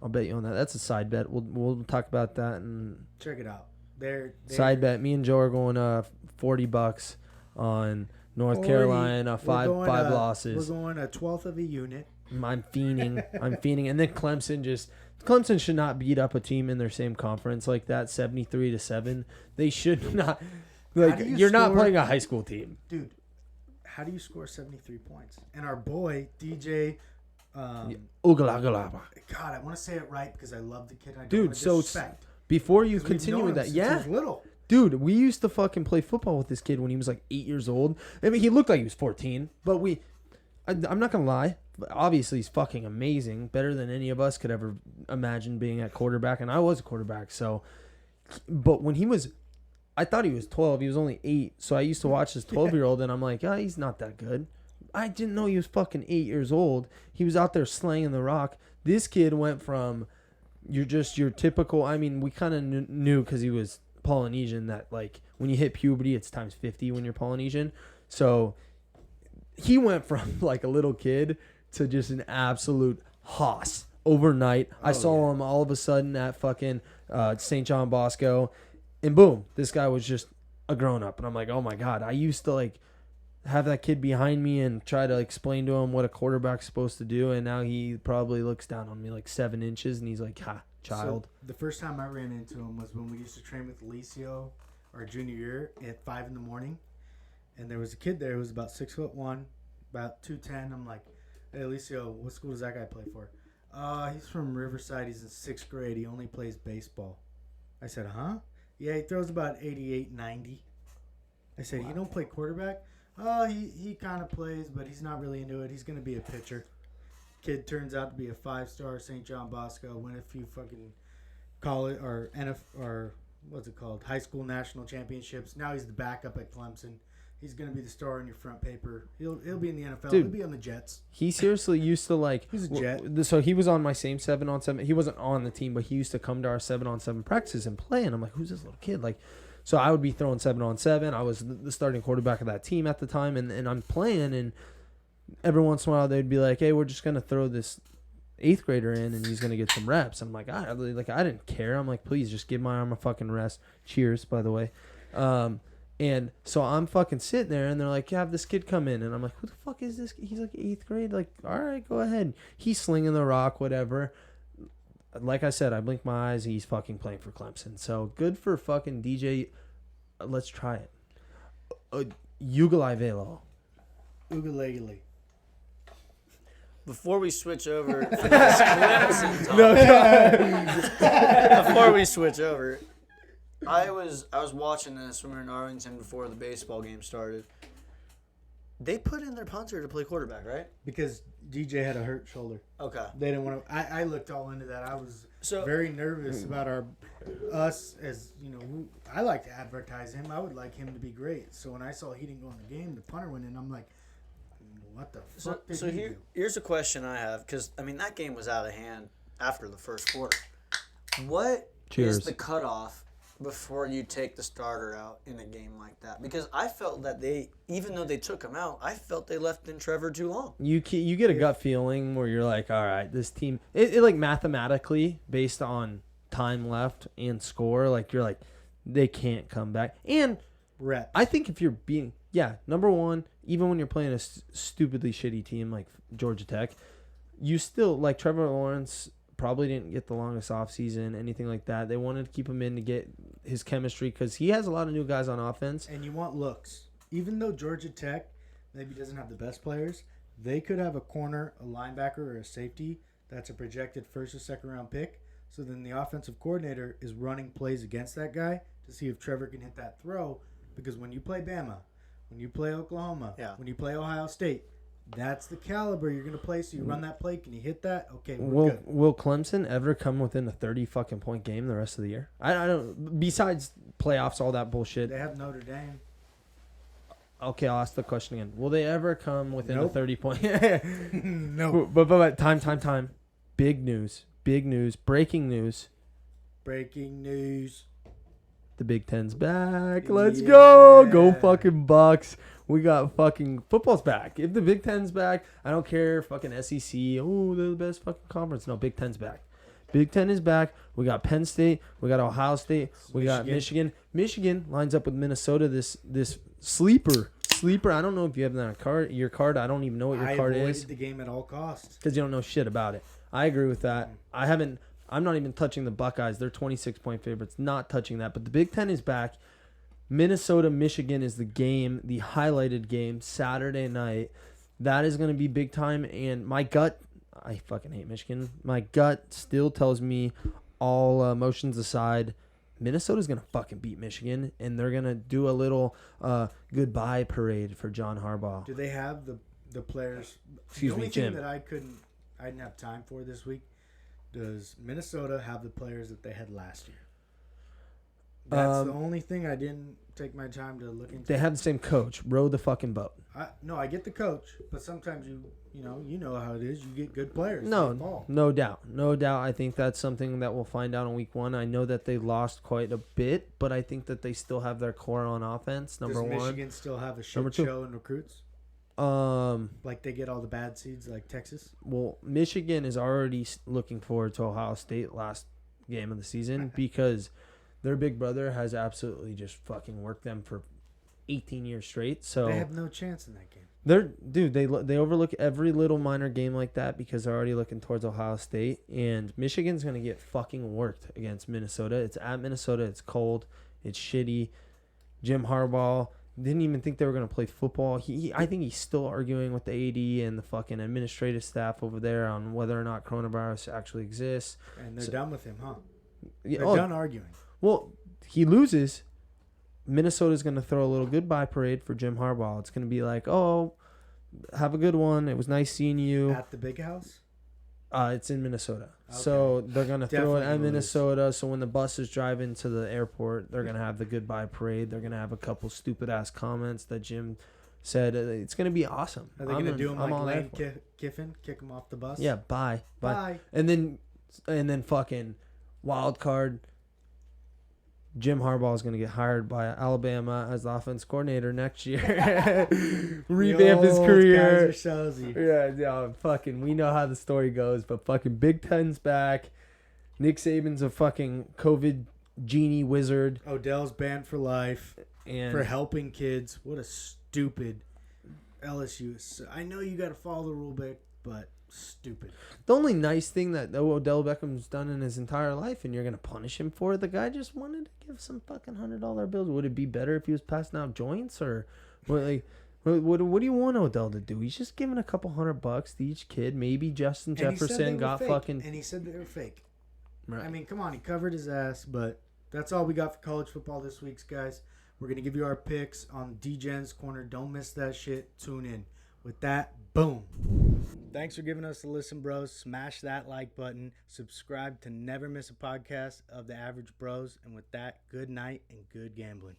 I'll bet you on that. That's a side bet. We'll talk about that. And check it out. They're side bet. Me and Joe are going $40 on North Carolina. Five losses. We're going a 12th of a unit. I'm fiending. And then Clemson should not beat up a team in their same conference like that, 73-7. They should not. You're not playing a high school team, dude. How do you score 73 points? And our boy DJ. Ugalagalaba. God, I want to say it right because I love the kid. I don't dude, want to so disrespect. Before you continue with that, yeah, little. Dude, we used to fucking play football with this kid when he was like 8 years old. I mean, he looked like he was 14, but I'm not gonna lie. Obviously, he's fucking amazing, better than any of us could ever imagine being at quarterback, and I was a quarterback. So, but when I thought he was 12. He was only 8. So I used to watch this 12-year-old, and I'm like, oh, he's not that good. I didn't know he was fucking 8 years old. He was out there slanging the rock. This kid went from your typical. I mean, we kind of knew because he was Polynesian that like when you hit puberty, it's times 50 when you're Polynesian. So he went from like a little kid to just an absolute hoss overnight. I saw him all of a sudden at fucking St. John Bosco, and boom, this guy was just a grown up. And I'm like, oh my God, I used to like have that kid behind me and try to explain to him what a quarterback's supposed to do, and now he probably looks down on me like 7 inches, and he's like, ha, child. So the first time I ran into him was when we used to train with Alicio our junior year at 5 in the morning, and there was a kid there who was about 6'1", about 210. I'm like, hey, Alicio, what school does that guy play for? He's from Riverside. He's in 6th grade. He only plays baseball. I said, huh? Yeah, he throws about 88, 90. I said, you don't play quarterback? He kind of plays, but he's not really into it. He's going to be a pitcher. Kid turns out to be a 5-star St. John Bosco, win a few fucking college or what's it called? High school national championships. Now he's the backup at Clemson. He's going to be the star in your front paper. He'll be in the NFL. Dude, he'll be on the Jets. He seriously used to like. He's a Jet. So he was on my same 7-on-7. He wasn't on the team, but he used to come to our 7-on-7 practices and play. And I'm like, who's this little kid? Like, so I would be throwing 7-on-7. I was the starting quarterback of that team at the time, and I'm playing. And every once in a while they'd be like, hey, we're just gonna throw this 8th grader in, and he's gonna get some reps. I'm like, I didn't care. I'm like, please just give my arm a fucking rest. Cheers, by the way. And so I'm fucking sitting there, and they're like, have this kid come in. And I'm like, who the fuck is this? He's like 8th grade. Like, all right, go ahead. He's slinging the rock, whatever. Like I said, I blinked my eyes. He's fucking playing for Clemson. So good for fucking DJ. Let's try it. Ugalai Velo. Ugalele. Before we switch over from this Clemson topic, before we switch over, I was watching this when we were in Arlington before the baseball game started. They put in their punter to play quarterback, right? Because DJ had a hurt shoulder. Okay. They didn't want to. I looked all into that. I was very nervous about us as I like to advertise him. I would like him to be great. So when I saw he didn't go in the game, the punter went in. I'm like, what the fuck did he do? Here's a question I have, because I mean that game was out of hand after the first quarter. What is the cutoff before you take the starter out in a game like that? Because I felt that even though they took him out, I felt they left in Trevor too long. You get a gut feeling where you're like, all right, this team, it like mathematically based on time left and score, like you're like, they can't come back. And reps. I think if you're being, number one, even when you're playing a stupidly shitty team like Georgia Tech, you still, like Trevor Lawrence probably didn't get the longest offseason, anything like that. They wanted to keep him in to get his chemistry because he has a lot of new guys on offense. And you want looks. Even though Georgia Tech maybe doesn't have the best players, they could have a corner, a linebacker, or a safety that's a projected first or second round pick. So then the offensive coordinator is running plays against that guy to see if Trevor can hit that throw. Because when you play Bama, when you play Oklahoma, when you play Ohio State, That's the caliber you're gonna play. So you run that play. Can you hit that? Okay, we're good. Will Clemson ever come within a 30 fucking point game the rest of the year? I don't. Besides playoffs, all that bullshit. They have Notre Dame. Okay, I'll ask the question again. Will they ever come within a Nope. 30 point? No. But time. Big news. Breaking news. Breaking news. The Big Ten's back. Let's go. Go Yeah. fucking Bucks. We got fucking football's back. If the Big Ten's back, I don't care. Fucking SEC. Oh, they're the best fucking conference. No, Big Ten's back. Big Ten is back. We got Penn State. We got Ohio State. We got Michigan. Michigan lines up with Minnesota. This sleeper. I don't know if you have that on your card. I don't even know what your card avoided is the game at all costs. because you don't know shit about it. I agree with that. I'm not even touching the Buckeyes. They're 26-point favorites. Not touching that. But the Big Ten is back. Minnesota, Michigan is the game, the highlighted game, Saturday night. That is going to be big time. And my gut, I fucking hate Michigan. My gut still tells me, all emotions aside, Minnesota's going to fucking beat Michigan. And they're going to do a little goodbye parade for John Harbaugh. Do they have the players? Excuse the only me, Jim. thing that I didn't have time for this week. Does Minnesota have the players that they had last year? That's the only thing I didn't take my time to look into. They have the same coach. Row the fucking boat. No, I get the coach, but sometimes you know how it is. You get good players. No doubt. I think that's something that we'll find out in week 1. I know that they lost quite a bit, but I think that they still have their core on offense. Number Does one. Michigan still have a Number shit two. show in recruits? Like they get all the bad seeds like Texas? Well, Michigan is already looking forward to Ohio State last game of the season because their big brother has absolutely just fucking worked them for 18 years straight. So They have no chance in that game. They overlook every little minor game like that because they're already looking towards Ohio State, and Michigan's gonna get fucking worked against Minnesota. It's at Minnesota. It's cold. It's shitty. Jim Harbaugh didn't even think they were gonna play football. I think he's still arguing with the AD and the fucking administrative staff over there on whether or not coronavirus actually exists. And they're done with him, huh? Yeah, They're done arguing. Well, he loses. Minnesota's going to throw a little goodbye parade for Jim Harbaugh. It's going to be like, oh, have a good one. It was nice seeing you. At the big house? It's in Minnesota. Okay. So they're going to throw it Definitely at lose. Minnesota. So when the buses drive into the airport, they're going to have the goodbye parade. They're going to have a couple stupid-ass comments that Jim said. It's going to be awesome. Are they going to do him I'm like all there Lane for it. Kiffin? Kick him off the bus? Yeah, bye. Bye. And then fucking wild card. Jim Harbaugh is going to get hired by Alabama as the offense coordinator next year. Revamp his career. Yeah, fucking, we know how the story goes, but fucking Big Ten's back. Nick Saban's a fucking COVID genie wizard. Odell's banned for life And for helping kids. What a stupid LSU. I know you got to follow the rule book, but stupid. the only nice thing that Odell Beckham's done in his entire life, and you're going to punish him for it, the guy just wanted to give some fucking $100 bills. Would it be better if he was passing out joints? Or what do you want Odell to do? He's just giving a couple $100 to each kid. Maybe Justin And he said Jefferson they were got fake, fucking... And he said they were fake. Right. I mean, come on. He covered his ass, but that's all we got for college football this week, guys. We're going to give you our picks on D-Gen's Corner. Don't miss that shit. Tune in. With that, boom. Thanks for giving us a listen, bros. Smash that like button. Subscribe to never miss a podcast of the Average Bros. And with that, good night and good gambling.